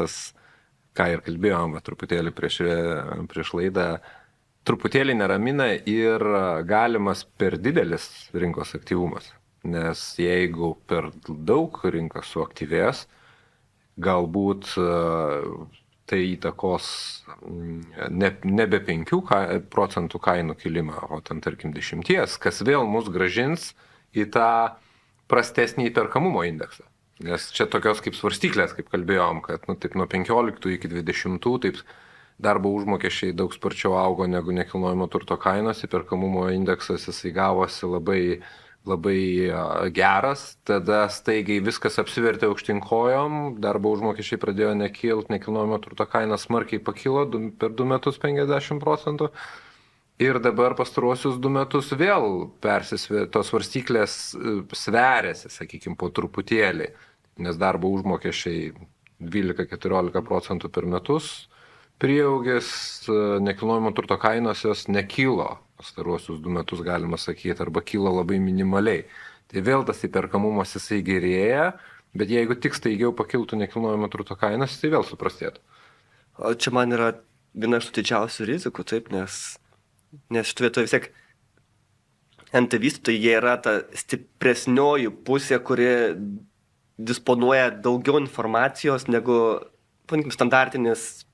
tas, ką ir kalbėjom truputėlį prieš laidą, truputėlį neramina ir galimas per didelis rinkos aktyvumas. Nes jeigu per daug rinka suaktyvės, galbūt tai įtakos nebe 5% kainų kilimą, o ten tarkim 10, kas vėl mus grąžins į tą prastesnį įperkamumo indeksą. Nes čia tokios kaip svarstyklės, kaip kalbėjom, kad taip nuo 15 iki 20, taip darbo užmokesčiai daug sparčiau augo negu nekilnojamo turto kainos, įperkamumo indeksas jisai gavosi labai geras, tada staigiai viskas apsivertė aukštyn kojom, darbo užmokesčiai pradėjo nekilt, nekilnojamo turto kaina smarkiai pakilo per 2 metus 50%. Ir dabar pastaruosius 2 metus vėl tos svarstyklės sveriasi, sakykime, po truputėlį, nes darbo užmokesčiai 12-14% per metus prieaugis, nekilnojamo turto kainos jos nekilo. Pastaruosius 2 metus galima sakyti, arba kilo labai minimaliai. Tai vėl tas įperkamumas jisai gerėja, bet jeigu tik staigiau pakiltų nekilnojamo turto kainos, tai vėl suprastėtų. O čia man yra viena iš tų didžiausių rizikų, taip, nes šitą vietą vis tiek NT vystytojai, jie yra ta stipresnioji pusė, kuri disponuoja daugiau informacijos negu, standartinis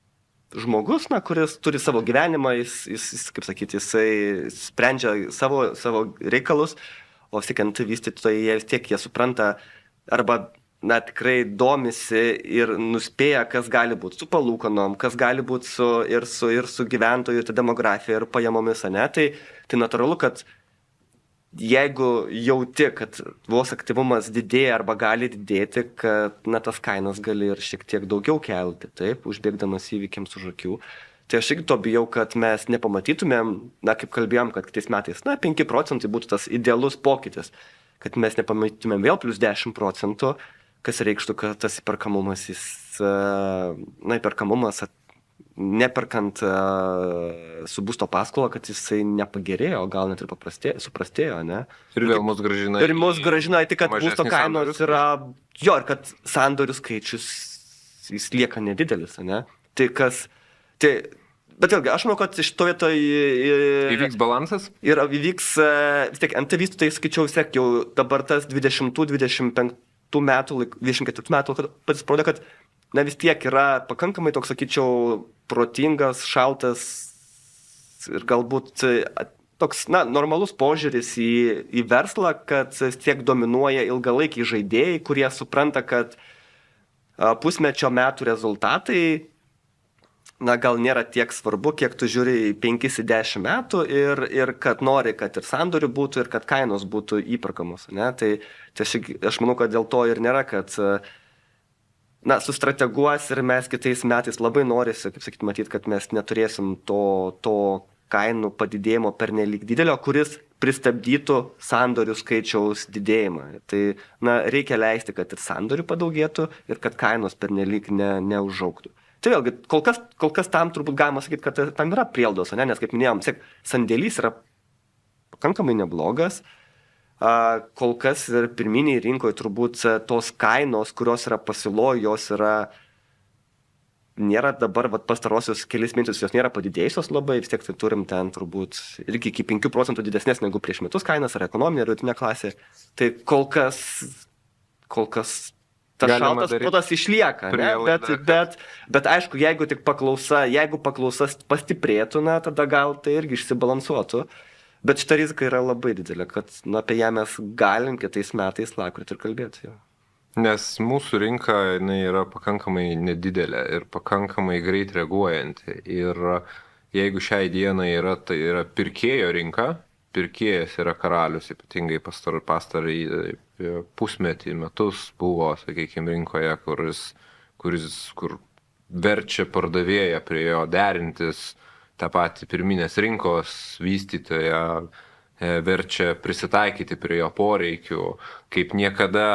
žmogus, kuris turi savo gyvenimą, jis kaip sakyti, jisai sprendžia savo reikalus, o vis tiek NT vystytojai, jie vis tiek jie supranta arba tikrai domisi ir nuspėja, kas gali būti su palūkanom, kas gali būti su gyventojų demografija ir pajamomis, ne? Tai natūralu, kad jeigu jauti, kad vos aktyvumas didėja arba gali didėti, kad tas kainas gali ir šiek tiek daugiau kelti, taip, užbėgdamas įvykiams už akių. Tai aš irgi to bijau, kad mes nepamatytumėm, kaip kalbėjom, kad kitais metais, 5 procentai būtų tas idealus pokytis, kad mes nepamatytumėm vėl plus 10%, kas reikštų, kad tas įperkamumas, neperkant su būsto paskola, kad jisai nepagerėjo, gal net ir suprastėjo, ne? Ir vėl mus grąžina. Ir mus grąžina, tai kad būsto kainos yra, ir kad sandorių skaičius jis lieka nedidelis, ne? Bet vėlgi, aš manau, kad iš to vietoje įvyks balansas? Ir įvyks, vis tiek, NT vystytojai, skaičiau, vis tiek jau dabar tas 20-25 metų, 24 metų, pats parodė, kad vis tiek yra pakankamai toks, sakyčiau, protingas, šaltas ir galbūt toks, normalus požiūris į verslą, kad vis tiek dominuoja ilgalaikiai žaidėjai, kurie supranta, kad pusmečio metų rezultatai gal nėra tiek svarbu, kiek tu žiūri 5-10 metų ir kad nori, kad ir sandorių būtų ir kad kainos būtų įperkamos. Ne? Tai aš manau, kad dėl to ir nėra, kad sustrateguos ir mes kitais metais labai norisi, kaip sakyti, matyti, kad mes neturėsim to kainų padidėjimo pernelyg didelio, kuris pristabdytų sandorių skaičiaus didėjimą. Tai reikia leisti, kad ir sandorių padaugėtų ir kad kainos pernelyg neužaugtų. Tai vėlgi, kol kas tam turbūt galima sakyti, kad tam yra prielaidos, nes, kaip minėjom, sandėlys yra pakankamai neblogas. Kol kas ir pirminiai rinkoje turbūt tos kainos, kurios yra pasiūloje, jos nėra dabar, pastarosius kelis mėnesius, jos nėra padidėjusios labai, vis tiek tai turim ten turbūt irgi iki 5 procentų didesnės negu prieš metus kainas, ar ekonominė, ar vidutinė klasė. Tai kol kas tas šaltas protas išlieka, bet aišku, jeigu paklausa pastiprėtų, tada gal tai irgi išsibalansuotų. Bet šita rizika yra labai didelė, kad apie ją mes galim kitais metais lapkritį ir kalbėti. Jo. Nes mūsų rinka yra pakankamai nedidelė ir pakankamai greit reaguojanti. Ir jeigu šiai dienai tai yra pirkėjo rinka, pirkėjas yra karalius, ypatingai pastarąjį pusmetį, metus buvo, sakykime, rinkoje, kur verčia pardavėją prie jo derintis, tą patį pirminės rinkos vystytoją verčia prisitaikyti prie jo poreikių, kaip niekada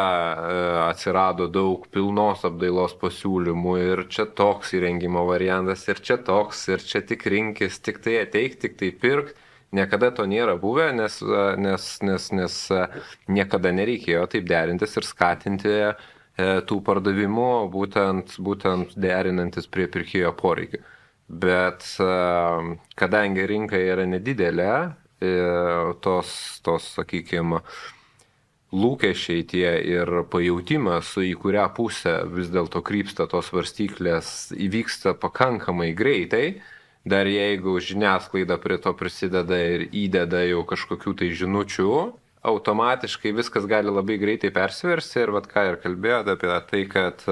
atsirado daug pilnos apdailos pasiūlymų ir čia toks įrengimo variantas, ir čia toks, ir čia tik rinkis, tik tai ateik, tik tai pirk. Niekada to nėra buvę, nes niekada nereikėjo taip derintis ir skatinti tų pardavimų, būtent derinantis prie pirkėjo poreikių. Bet kadangi rinka yra nedidelė, tos sakykime, lūkesčiai tie ir pajautimas, į kurią pusę vis dėlto krypsta tos svarstyklės, įvyksta pakankamai greitai. Dar jeigu žiniasklaida prie to prisideda ir įdeda jau kažkokių tai žinučių, automatiškai viskas gali labai greitai persiversti ir ką ir kalbėjote apie tai, kad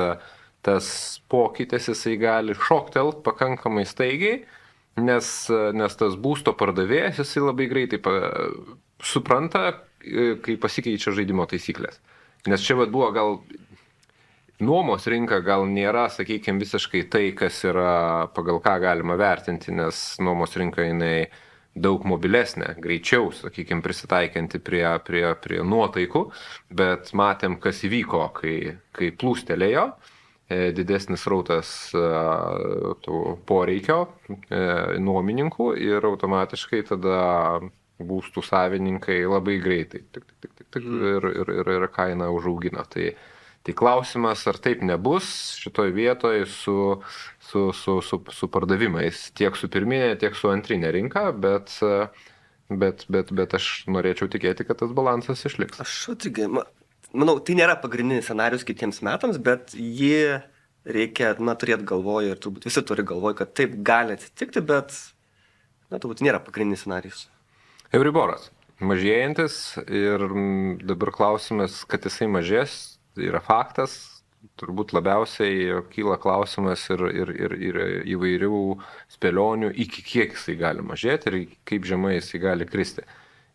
tas pokytis jisai gali šoktelt pakankamai staigiai, nes tas būsto pardavėjas jisai labai greitai supranta, kai pasikeičia žaidimo taisyklės. Nes čia buvo gal nuomos rinka gal nėra, sakykime, visiškai tai, kas yra pagal ką galima vertinti, nes nuomos rinka jinai daug mobilesnė, greičiau, sakykime, prisitaikianti prie nuotaikų, bet matėm, kas įvyko, kai plūstelėjo didesnis rautas poreikio nuomininkų ir automatiškai tada būstų savininkai labai greitai ir kainą užaugina. Tai klausimas, ar taip nebus šitoj vietoj su pardavimais, tiek su pirminė, tiek su antrinė rinka, bet aš norėčiau tikėti, kad tas balansas išliks. Aš manau, tai nėra pagrindinis scenarius kitiems metams, bet jį reikia turėti galvoje ir turbūt visi turi galvoje, kad taip gali atsitikti, bet turbūt nėra pagrindinis scenarius. Euriboras mažėjantis ir dabar klausimas, kad jisai mažės, yra faktas, turbūt labiausiai kyla klausimas ir įvairių spėlionių, iki kiek jisai gali mažėti ir kaip žemai jisai gali kristi.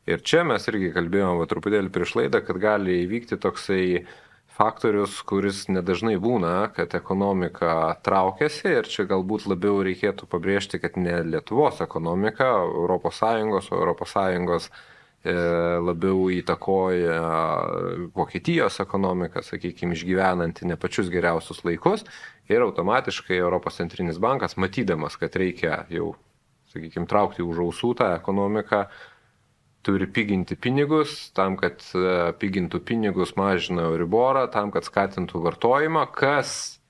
Ir čia mes irgi kalbėjome truputėlį prieš laidą, kad gali įvykti toksai faktorius, kuris nedažnai būna, kad ekonomika traukiasi ir čia galbūt labiau reikėtų pabrėžti, kad ne Lietuvos ekonomika, ES, o ES labiau įtakoja Vokietijos ekonomiką, sakykime, išgyvenanti ne pačius geriausius laikus ir automatiškai Europos centrinis bankas, matydamas, kad reikia jau, sakykime, traukti už ausų tą ekonomiką, turi piginti pinigus, tam, kad pigintų pinigus mažina Euriborą, tam, kad skatintų vartojimą, kas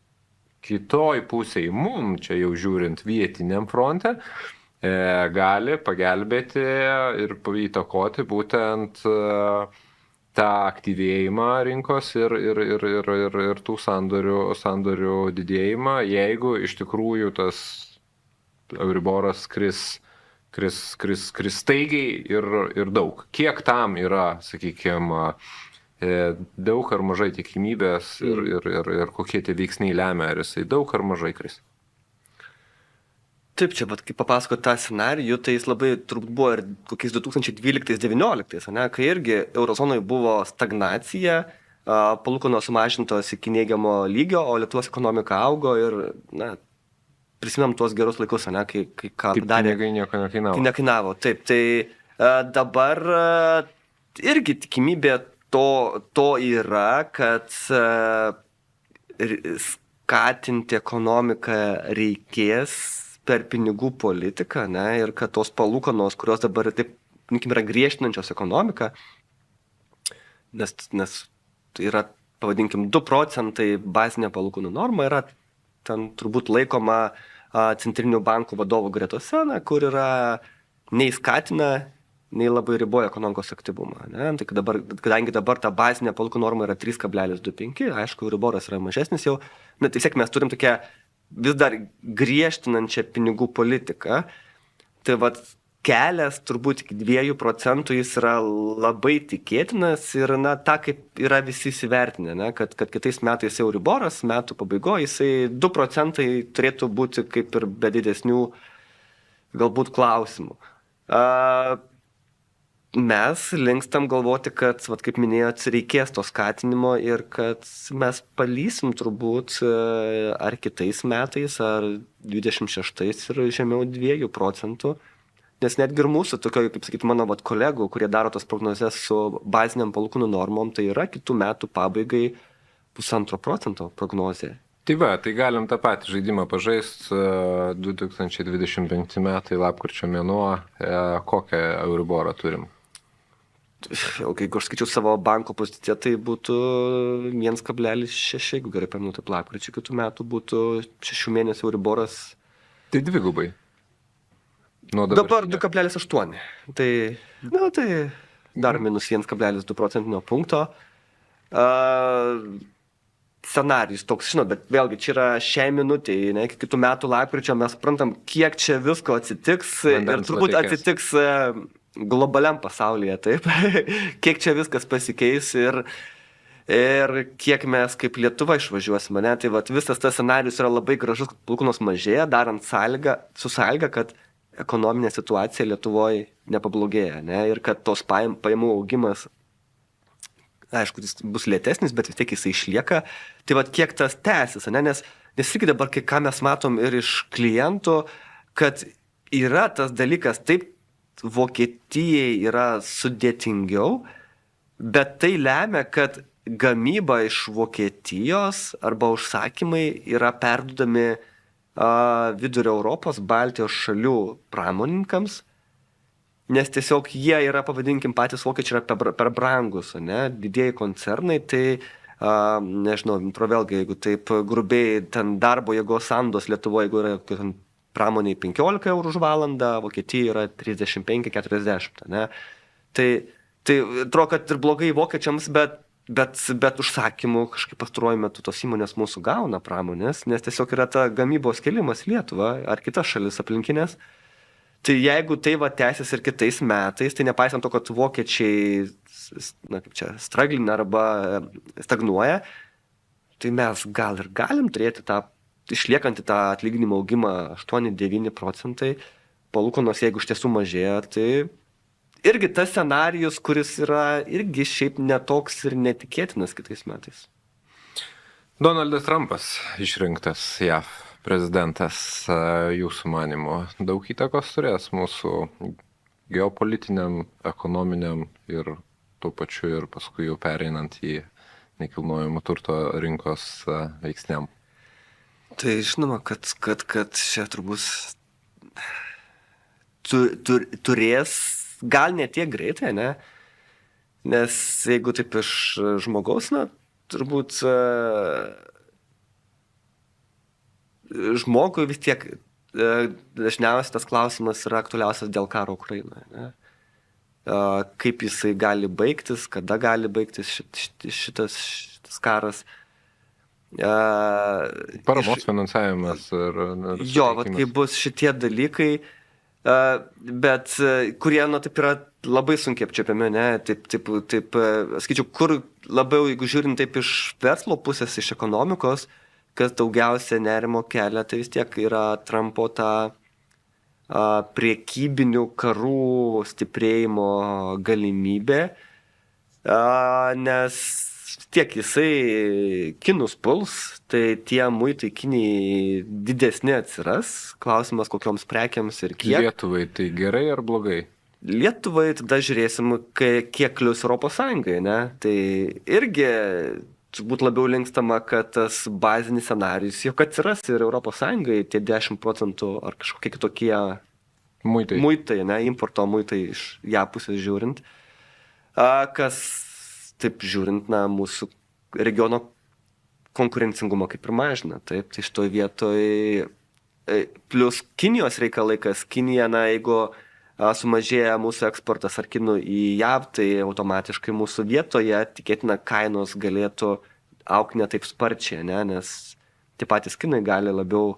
kitoj pusėje čia jau žiūrint vietiniam fronte, gali pagelbėti ir įtakoti būtent tą aktyvėjimą rinkos ir tų sandorių didėjimą, jeigu iš tikrųjų tas Euriboras kris staigiai ir daug. Kiek tam yra, sakykime, daug ar mažai tikimybės ir kokie tie veiksniai lemia, ar jisai daug ar mažai kris? Taip, čia, kai papasakot tą scenarijų, tai jis labai turbūt buvo ir kokiais 2012-2019, kai irgi eurozonoje buvo stagnacija, palūkanos sumažintos iki neigiamo lygio, o Lietuvos ekonomika augo ir, prisimenam tuos gerus laikus, kai ką padarė. Pinigai nieko nekainavo. Nekainavo, taip. Tai dabar irgi tikimybė to yra, kad skatinti ekonomiką reikės per pinigų politiką, ir kad tos palūkanos, kurios dabar taip, yra griežtinančios ekonomiką, nes tai yra, pavadinkim, 2 procentai bazinė palūkanų norma yra ten turbūt laikoma centrinių bankų vadovų gretose, kur yra nei skatina, nei labai riboja ekonomikos aktyvumą. Tai kadangi dabar ta bazinė palūkanų norma yra 3,25, aišku, Euriboras yra mažesnis jau, tai vis tiek mes turim tokią vis dar griežtinančią pinigų politiką. Tai kelias turbūt iki 2 procentų jis yra labai tikėtinas ir tą kaip yra visi įsivertinę, kad kitais metais Euriboras metų pabaigoje jisai 2 procentai turėtų būti kaip ir be didesnių galbūt klausimų. Mes linkstam galvoti, kad, kaip minėjot, reikės to skatinimo ir kad mes palysim turbūt ar kitais metais, ar 26 ir žemiau 2 procentų. Nes netgi ir mūsų, tokio, kaip sakyti, mano kolegų, kurie daro tas prognozes su baziniam palūkanų normom, tai yra kitų metų pabaigai 1,5 procento prognozė. Tai galim tą patį žaidimą pažaisti 2025 metai, lapkričio mėnuo, kokią Euriborą turim? Jeigu aš skaičiau savo banko poziciją, tai būtų 1,6, jeigu gerai pamenu, tai lapkričio kitų metų būtų 6 mėnesių Euriboras. Tai dvigubai. Dabar 2,8. Tai dar minus 1,2 procentinio punkto. Scenarijus toks, bet vėlgi čia yra šiai minutėje, iki kitų metų lapkričio mes suprantam, kiek čia visko atsitiks ir turbūt atsitiks globaliam pasaulyje, taip, kiek čia viskas pasikeis ir kiek mes kaip Lietuva išvažiuosime, tai visas tas scenarijus yra labai gražus, kad palūkanos mažėja, darant sąlygą, kad ekonominė situacija Lietuvoje nepablogėja, ir kad tos pajamų augimas, aišku, jis bus lėtesnis, bet vis tiek jisai išlieka, tai kiek tas tęsis, nes irgi dabar, ką mes matom ir iš klientų, kad yra tas dalykas, taip, Vokietijai yra sudėtingiau, bet tai lemia, kad gamyba iš Vokietijos arba užsakymai yra perduodami Vidurio Europos, Baltijos šalių pramonininkams, nes tiesiog jie yra, pavadinkim, patys vokiečiai yra per brangus, didieji koncernai, tai nežinau, vėlgi, jeigu taip grubiai ten darbo jėgos samdos Lietuvoje, jeigu yra pramoniai 15 eurų už valandą, Vokietija yra 35-40. Tai atrodo, kad ir blogai vokiečiams, bet užsakymų kažkaip pastaruoju metu tos įmonės mūsų gauna pramonės, nes tiesiog yra ta gamybos kėlimas Lietuva ar kitas šalis aplinkinės. Tai jeigu tai tęsis ir kitais metais, tai nepaisant to, kad vokiečiai straglina arba stagnuoja, tai mes gal ir galim turėti tą išliekantį tą atlyginimo augimą 8-9 procentai, palūkanos, jeigu iš tiesų mažėja, tai irgi tas scenarijus, kuris yra irgi šiaip netoks ir netikėtinas kitais metais. Donaldas Trumpas išrinktas JAV prezidentas, jūsų manimu, daug įtakos turės mūsų geopolitiniam, ekonominiam ir tuo pačiu ir paskui jau pereinant į nekilnojamo turto rinkos veiksniam. Tai žinoma, kad čia turbūt turės, gal ne tiek greitai, ne? Nes jeigu taip iš žmogaus, na, turbūt žmogui vis tiek dažniausiai tas klausimas yra aktualiausias dėl karo Ukrainoje. Ne? Kaip jisai gali baigtis, kada gali baigtis šitas karas. Paramos finansavimas ir... Jo, kai bus šitie dalykai, bet kurie, nu, taip yra labai sunkiai apčiapiami, ne, taip, skaičiau, kur labiau, jeigu žiūrint taip iš verslo pusės, iš ekonomikos, kas daugiausia nerimo kelia, tai vis tiek yra Trumpo ta priekybinių karų stiprėjimo galimybė, nes tiek jisai kinus puls, tai tie muitai Kinijai didesni atsiras, klausimas kokioms prekiams ir kiek. Lietuvai tai gerai ar blogai? Lietuvai tada žiūrėsim, kiek klius Europos Sąjungai, ne? Tai irgi turbūt labiau linkstama, kad tas bazinis scenarijus juk atsiras ir Europos Sąjungai tie 10% ar kažkokie kitokie muitai, ne? Importo muitai iš ją pusės žiūrint. Kas, taip žiūrint, na, mūsų regiono konkurencingumą kaip ir mažina. Taip, tai šitoj vietoj plus Kinijos reikalai, kas Kinija, na, jeigu sumažėja mūsų eksportas ar kinų į JAV, tai automatiškai mūsų vietoje tikėtina kainos galėtų augti ne taip sparčiai, ne? Nes tie patys kinai gali labiau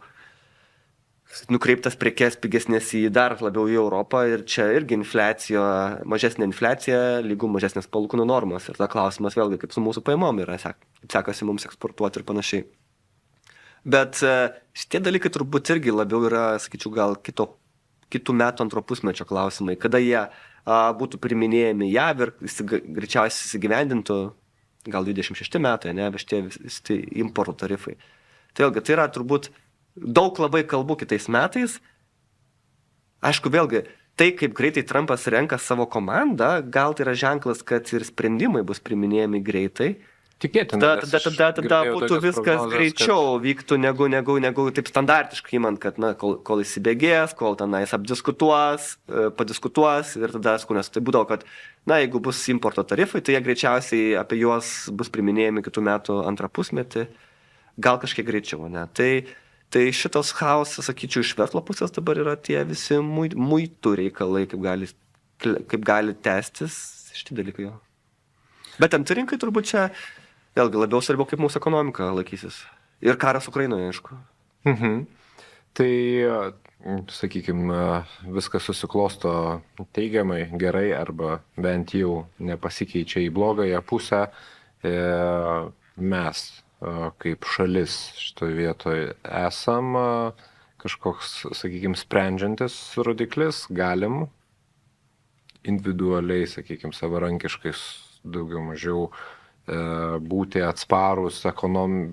nukreiptas prekes pigesnės į dar labiau į Europą ir čia irgi infliacija, mažesnė infliacija lygų mažesnės palūkanų normos ir ta klausimas vėlgi kaip su mūsų pajamom yra, kaip sekasi mums eksportuoti ir panašiai. Bet šitie dalykai turbūt irgi labiau yra, sakyčiau, gal kitų metų antro pusmečio klausimai, kada jie būtų priminėjami JAV ir greičiausiai įsigyvendintų, gal 26 metai, ne, šitie importo tarifai. Tai vėlgi, tai yra turbūt daug labai kalbų kitais metais. Aišku, vėlgi, tai kaip greitai Trumpas renka savo komandą, gal tai yra ženklas, kad ir sprendimai bus priminėjami greitai. Tikėtina. Tada būtų viskas greičiau vyktų negu taip standartiškai įmant, kad na, kol įsibėgės, kol tenais padiskutuos ir tada skūnės. Tai būdavo, kad na, jeigu bus importo tarifai, tai jie greičiausiai apie juos bus priminėjami kitų metų antrą pusmetį, gal kažkiek greičiau, ne. Tai šitos chaosas, sakyčiau, iš verslo pusės dabar yra tie visi muitų reikalai, kaip gali tęstis šitie dalykai jo. Bet ant rinkai turbūt čia vėlgi labiau svarbiau, kaip mūsų ekonomika laikysis. Ir karas Ukrainoje, aišku. Tai, sakykime, viskas susiklosto teigiamai, gerai, arba bent jau nepasikeičia į blogąją pusę. Mes, kaip šalis šitoje vietoje, esam kažkoks, sakykime, sprendžiantis rodiklis, galim individualiai, sakykime, savarankiškai daugiau mažiau būti atsparus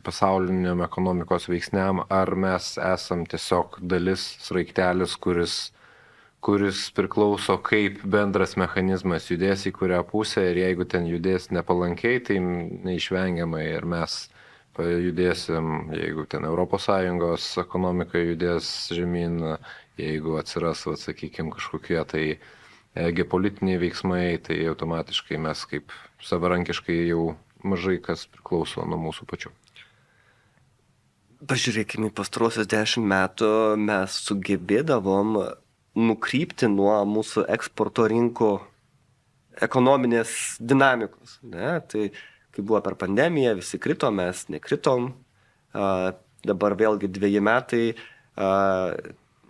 pasauliniam ekonomikos veiksniam, ar mes esam tiesiog dalis, sraigtelis, kuris priklauso, kaip bendras mechanizmas judės į kurią pusę ir jeigu ten judės nepalankiai, tai neišvengiamai ir mes judėsim, jeigu ten ES ekonomika judės žemyn, jeigu atsiras, sakykime, kažkokie tai geopolitiniai veiksmai, tai automatiškai mes kaip savarankiškai jau mažai kas priklauso nuo mūsų pačių. Pažiūrėkime, pastarosius 10 metų mes sugebėdavom nukrypti nuo mūsų eksporto rinkų ekonominės dinamikos. Ne? Tai kai buvo per pandemiją, visi krito, mes nekritom. Dabar vėlgi 2 metai,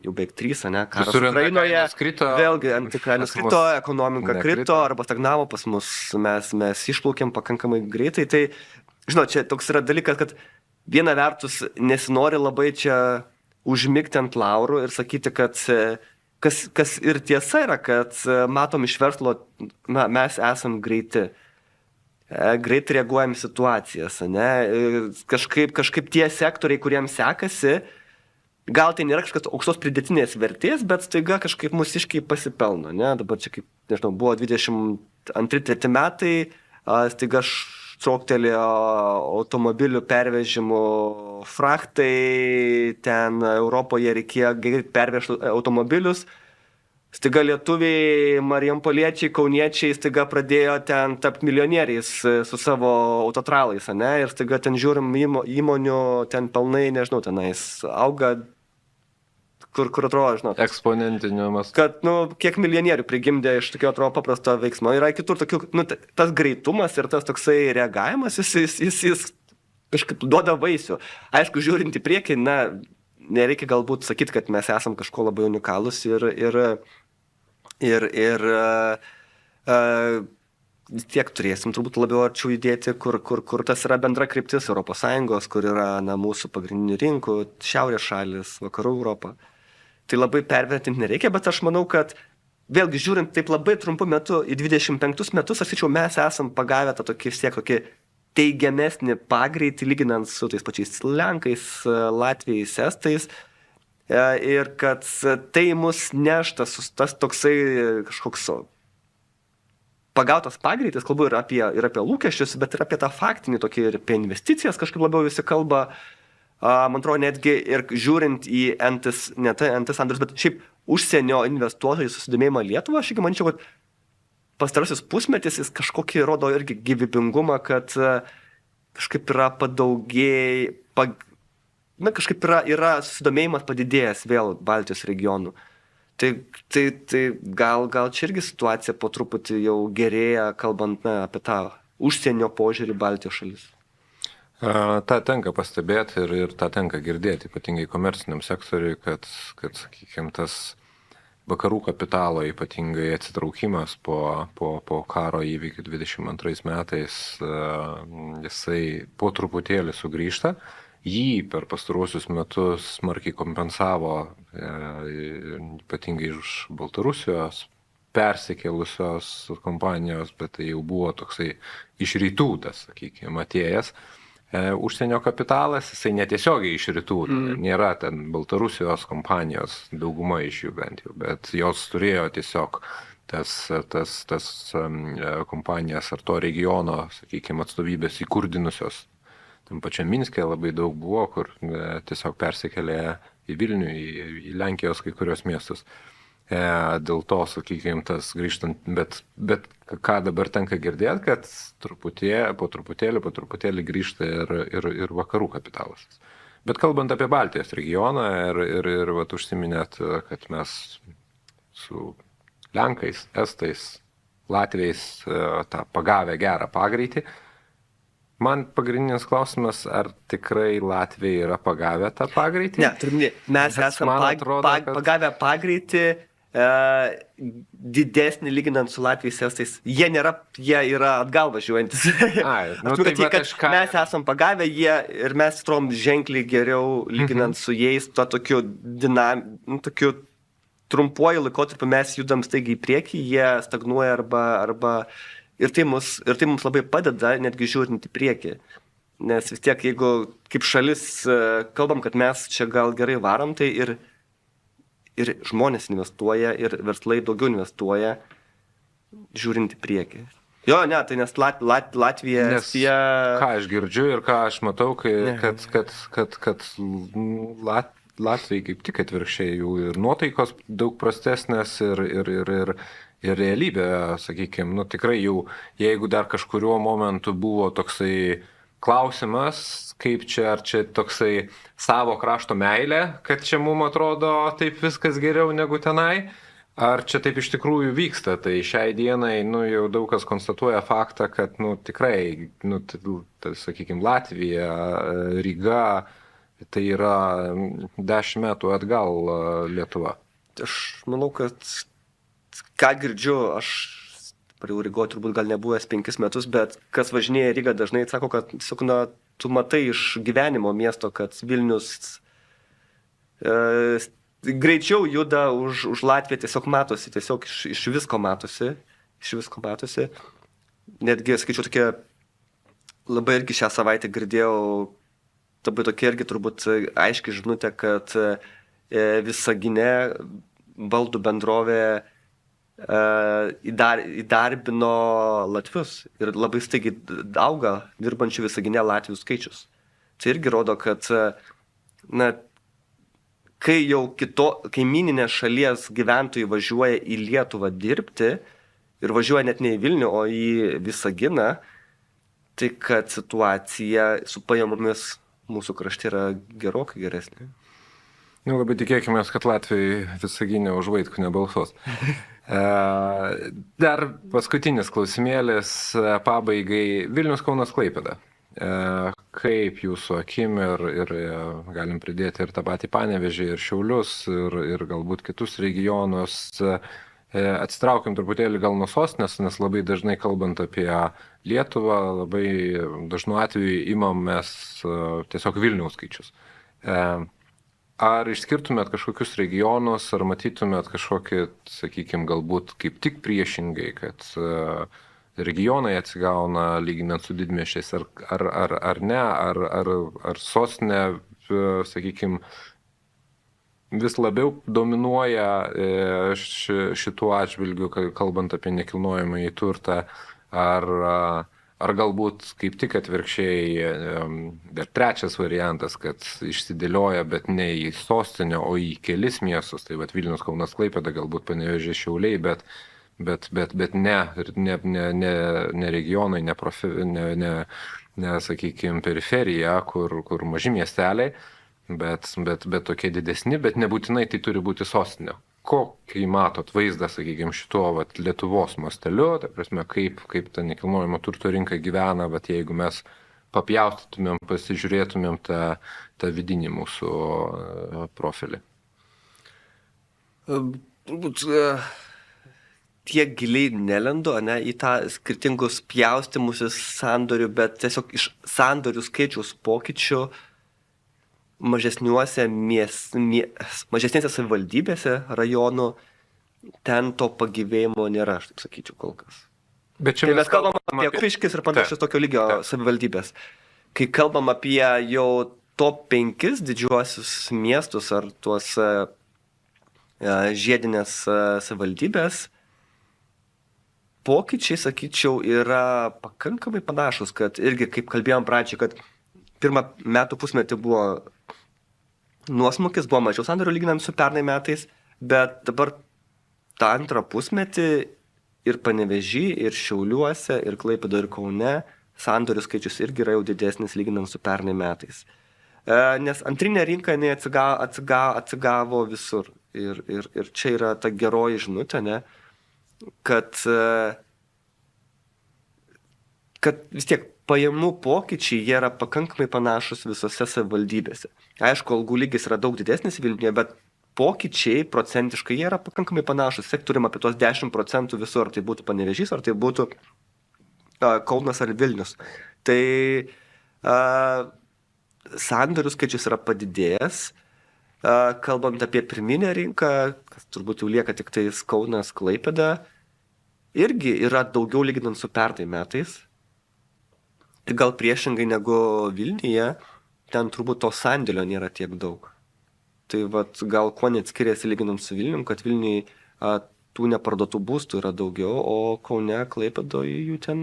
jau beveik 3, ne, karas Ukrainoje, vėlgi antikainos krito, ekonomika krito arba stagnavo pas mus, mes išplaukėm pakankamai greitai. Tai, žinot, čia toks yra dalykas, kad viena vertus nesinori labai čia užmigti ant laurų ir sakyti, kad kas ir tiesa yra, kad matom iš verslo, mes esam greiti. Greitai reaguojam į situacijas, ne? Kažkaip tie sektoriai, kuriems sekasi, gal tai nėra kažkas aukštos pridėtinės vertės, bet staiga kažkaip mūsiškai pasipelno, ne? Dabar čia kaip, nežinau, buvo 22-23 metai, staiga šoktelėjo automobilių pervežimų fraktai, ten Europoje reikėjo greit pervežti automobilius. Staiga lietuviai, marijampoliečiai, kauniečiai staiga pradėjo ten tapti milijonieriais su savo autotralais, ne? Ir staiga ten žiūrim įmonių, ten pelnai, nežinau, tenais auga, kur atrodo, žinot. Eksponentiniu mastu. Kad, kiek milijonierių prigimdė iš tokio atrodo paprasto veiksmo. Yra kitur tokių, tas greitumas ir tas toksai reagavimas, jis kažkaip duoda vaisių. Aišku, žiūrint į priekį, nereikia galbūt sakyti, kad mes esam kažko labai unikalus ir tiek turėsim turbūt labiau arčiau judėti, kur tas yra bendra kryptis ES, kur yra mūsų pagrindinių rinkų, šiaurės šalis, vakarų Europą. Tai labai pervertinti nereikia, bet aš manau, kad vėlgi žiūrint taip labai trumpu metu į 25 metus, aš sakyčiau, mes esam pagavę tą tokį teigiamesnį pagreitį, lyginant su tais pačiais Lenkais, Latvijais, Estais. Ir kad tai mus neštas tas toksai kažkoks pagautas pagreitis, kalbu ir apie lūkesčius, bet ir apie tą faktinį tokį, ir apie investicijas kažkaip labiau visi kalba. Man atrodo, netgi ir žiūrint į ne tai Andrius, bet šiaip užsienio investuotojų susidomėjimą Lietuvą, aš irgi manyčiau, kad pastarasis pusmetis jis kažkokį rodo irgi gyvybingumą, kad kažkaip yra kažkaip yra susidomėjimas padidėjęs vėl Baltijos regionų. Tai gal čia irgi situacija po truputį jau gerėja, kalbant apie tą užsienio požiūrį Baltijos šalis. Ta tenka pastebėti ir tą tenka girdėti, ypatingai komerciniam sektoriui, kad sakykime, tas vakarų kapitalo ypatingai atsitraukimas po karo įvykių 22 metais, jisai po truputėlį sugrįžta. Jį per pastaruosius metus smarkiai kompensavo ypatingai iš Baltarusijos persikėlusios kompanijos, bet tai jau buvo toksai iš rytų, tas, sakykime, atėjęs. Užsienio kapitalas, jisai netiesiogiai iš rytų, nėra ten Baltarusijos kompanijos, dauguma iš jų bent jau, bet jos turėjo tiesiog tas kompanijas ar to regiono, sakykime, atstovybės įkurdinusios. Tam pačiam Minske labai daug buvo, kur tiesiog persikėlė į Vilnių, į Lenkijos kai kurios miestus. Dėl to, sakykime, tas grįžtant, bet ką dabar tenka girdėti, kad po truputėlį grįžta ir vakarų kapitalas. Bet kalbant apie Baltijos regioną ir užsiminėt, kad mes su Lenkais, Estais, Latviais tą pagavę gerą pagreitį. Man pagrindinis klausimas, ar tikrai Latvija yra pagavę tą pagreitį? Ne, mes esame pagavę pagreitį didesnį lyginant su Latvijais, Estais. Jie yra atgal važiuojantis. Mes esame pagavę ir mes strom ženkliai geriau lyginant su jais, to tokiu trumpuoju laikotarpiu mes judam staigiai į priekį, jie stagnuoja arba ir tai mums labai padeda, netgi žiūrint į priekį. Nes vis tiek, jeigu kaip šalis kalbam, kad mes čia gal gerai varom, tai ir žmonės investuoja, ir verslai daugiau investuoja, žiūrint į priekį. Tai nes Latvija... Nes ką aš girdžiu ir ką aš matau, kad Latvijai kaip tik atvirkščiai jų ir nuotaikos daug prastesnės ir realybė, sakykime, tikrai jau, jeigu dar kažkuriuo momentu buvo toksai klausimas, kaip čia, ar čia toksai savo krašto meilė, kad čia mums atrodo taip viskas geriau negu tenai, ar čia taip iš tikrųjų vyksta, tai šiai dienai, jau daug kas konstatuoja faktą, kad, tikrai, sakykime, Latvija, Ryga, tai yra 10 metų atgal Lietuva. Aš manau, kad ką girdžiu, aš Rygoje turbūt gal nebuvęs 5 metus, bet kas važinėja Rygą dažnai sako, kad tu matai iš gyvenimo miesto, kad Vilnius greičiau juda už Latviją, tiesiog matosi, tiesiog iš visko matosi. Netgi, skaičiau, tokia, labai irgi šią savaitę girdėjau, labai tokia irgi turbūt aiški žinutė, kad Visagine baldų bendrovė įdarbino latvius ir labai staigiai auga dirbančių Visagine Latvių skaičius. Tai irgi rodo, kad kai jau kaimyninės šalies gyventojai važiuoja į Lietuvą dirbti ir važiuoja net ne į Vilnių, o į Visaginą, tai kad situacija su pajamomis mūsų krašte yra gerokai geresnė. Labai tikėkime, kad Latvijai Visaginė už Vaitkų nebalsuos. Dar paskutinis klausimėlis pabaigai. Vilnius, Kaunas, Klaipėda. Kaip jūsų akim ir galim pridėti ir tą patį Panevėžį, ir Šiaulius, ir galbūt kitus regionus. Atsitraukim truputėlį gal nuo sostinės, nes labai dažnai kalbant apie Lietuvą, labai dažnu atveju imamės tiesiog Vilniaus skaičius. Ar išskirtumėt kažkokius regionus, ar matytumėt kažkokį, sakykime, galbūt kaip tik priešingai, kad regionai atsigauna lyginant su didmiesčiais, ar ne, ar sostinė, sakykime, vis labiau dominuoja šituo atžvilgiu, kalbant apie nekilnojamąjį turtą, ar galbūt kaip tik atvirkščiai dar trečias variantas, kad išsidėlioja, bet ne į sostinę, o į kelis miestus, tai vat Vilnius, Kaunas, Klaipėda, galbūt Panevėžys, Šiauliai, bet ne regionai, ne sakykime, periferija, kur maži miesteliai, bet tokie didesni, bet nebūtinai tai turi būti sostinė. Kokį matot vaizdą, sakykime, šituo Lietuvos masteliu, tai prasme, kaip ta nekilnojamo turto rinka gyvena, bet jeigu mes papjaustytumėm, pasižiūrėtumėm tą vidinį mūsų profilį? Tiek giliai nelendu, į tą skirtingus pjaustymusis sandorių, bet tiesiog iš sandorių skaičiaus pokyčių mažesnėse savivaldybėse, rajonų, ten to pagyvėjimo nėra, aš taip sakyčiau, kol kas. Bet čia mes kalbam apie Kupiškis ir panašius tokio lygio savivaldybės. Kai kalbam apie jau top 5 didžiuosius miestus ar tuos žiedinės savivaldybės, pokyčiai, sakyčiau, yra pakankamai panašus, kad irgi, kaip kalbėjom pradžiai, kad pirmą metų pusmetį buvo nuosmukis, buvo mažiau sandorių lyginant su pernai metais, bet dabar tą antrą pusmetį ir Panevėžy, ir Šiauliuose, ir Klaipėdoje, ir Kaune sandorių skaičius irgi yra jau didesnis lyginant su pernai metais. Nes antrinė rinka atsigavo visur. Ir čia yra ta geroji žinutė, kad vis tiek pajamų pokyčiai jie yra pakankamai panašus visose savivaldybėse. Aišku, algų lygis yra daug didesnis Vilniuje, bet pokyčiai procentiškai jie yra pakankamai panašus. Turim apie tos 10% visur, ar tai būtų Panevėžys, ar tai būtų Kaunas ar Vilnius. Tai sandorių skaičius yra padidėjęs. Kalbant apie pirminę rinką, kas turbūt jau lieka tik tais Kaunas, Klaipėda, irgi yra daugiau lyginant su pernai metais. Gal priešingai negu Vilniuje, ten turbūt to sandėlio nėra tiek daug. Tai gal kuo net skiriasi lyginant su Vilnium, kad Vilniuje tų neparduotų būstų yra daugiau, o Kaune, Klaipėdoje jų ten,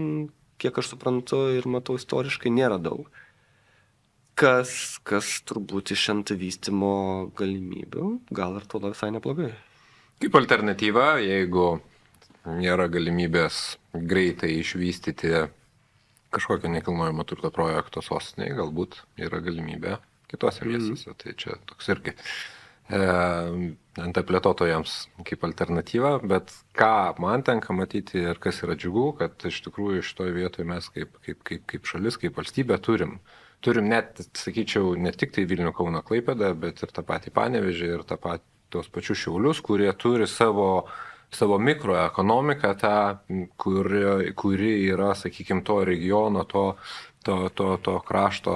kiek aš suprantu ir matau istoriškai, nėra daug. Kas turbūt iššenta vystymo galimybių, gal ir to visai neblogai. Kaip alternatyva, jeigu nėra galimybės greitai išvystyti kažkokio nekilnojamo turto projekto sostinėje, galbūt yra galimybė kitose miestuose. Tai čia toks irgi nt plėtotojams kaip alternatyva, bet ką man tenka matyti ir kas yra džiugu, kad iš tikrųjų šitoje vietoje mes kaip šalis, kaip valstybė turim net, sakyčiau, ne tik tai Vilnių, Kauną, Klaipėdą, bet ir tą patį Panevėžį ir tos pačius Šiaulius, kurie turi savo mikroekonomiką, kuri yra, sakykime, to regiono, to krašto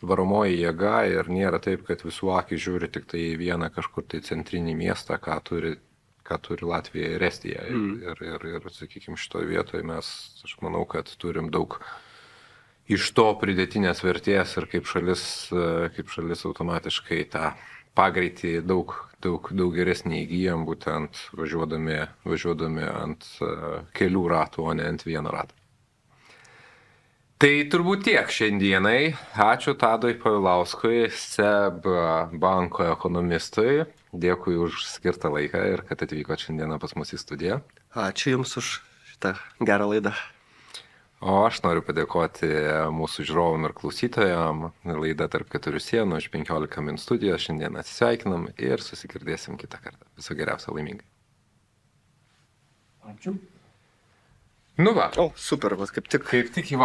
varomoji jėga ir nėra taip, kad visų akį žiūri tik tai į vieną kažkur tai centrinį miestą, ką turi Latvija ir Estija. Ir sakykime, šitoje vietoje mes, aš manau, kad turim daug iš to pridėtinės vertės ir kaip šalis automatiškai tą pagreitį daug geresnį įgyjam, būtent važiuodami ant kelių ratų, o ne ant vieno rato. Tai turbūt tiek šiandienai. Ačiū Tadui Povilauskui, SEB banko ekonomistui. Dėkui už skirtą laiką ir kad atvyko šiandieną pas mus į studiją. Ačiū Jums už šitą gerą laidą. O aš noriu padėkoti mūsų žiūrovom ir klausytojam. Laida Tarp keturių sienų iš 15 min studijos. Šiandien atsisveikinam ir susigirdėsim kitą kartą. Viso geriausio, laimingai. Ačiū. Nu va. O, super, vas kaip tik. Kaip tik į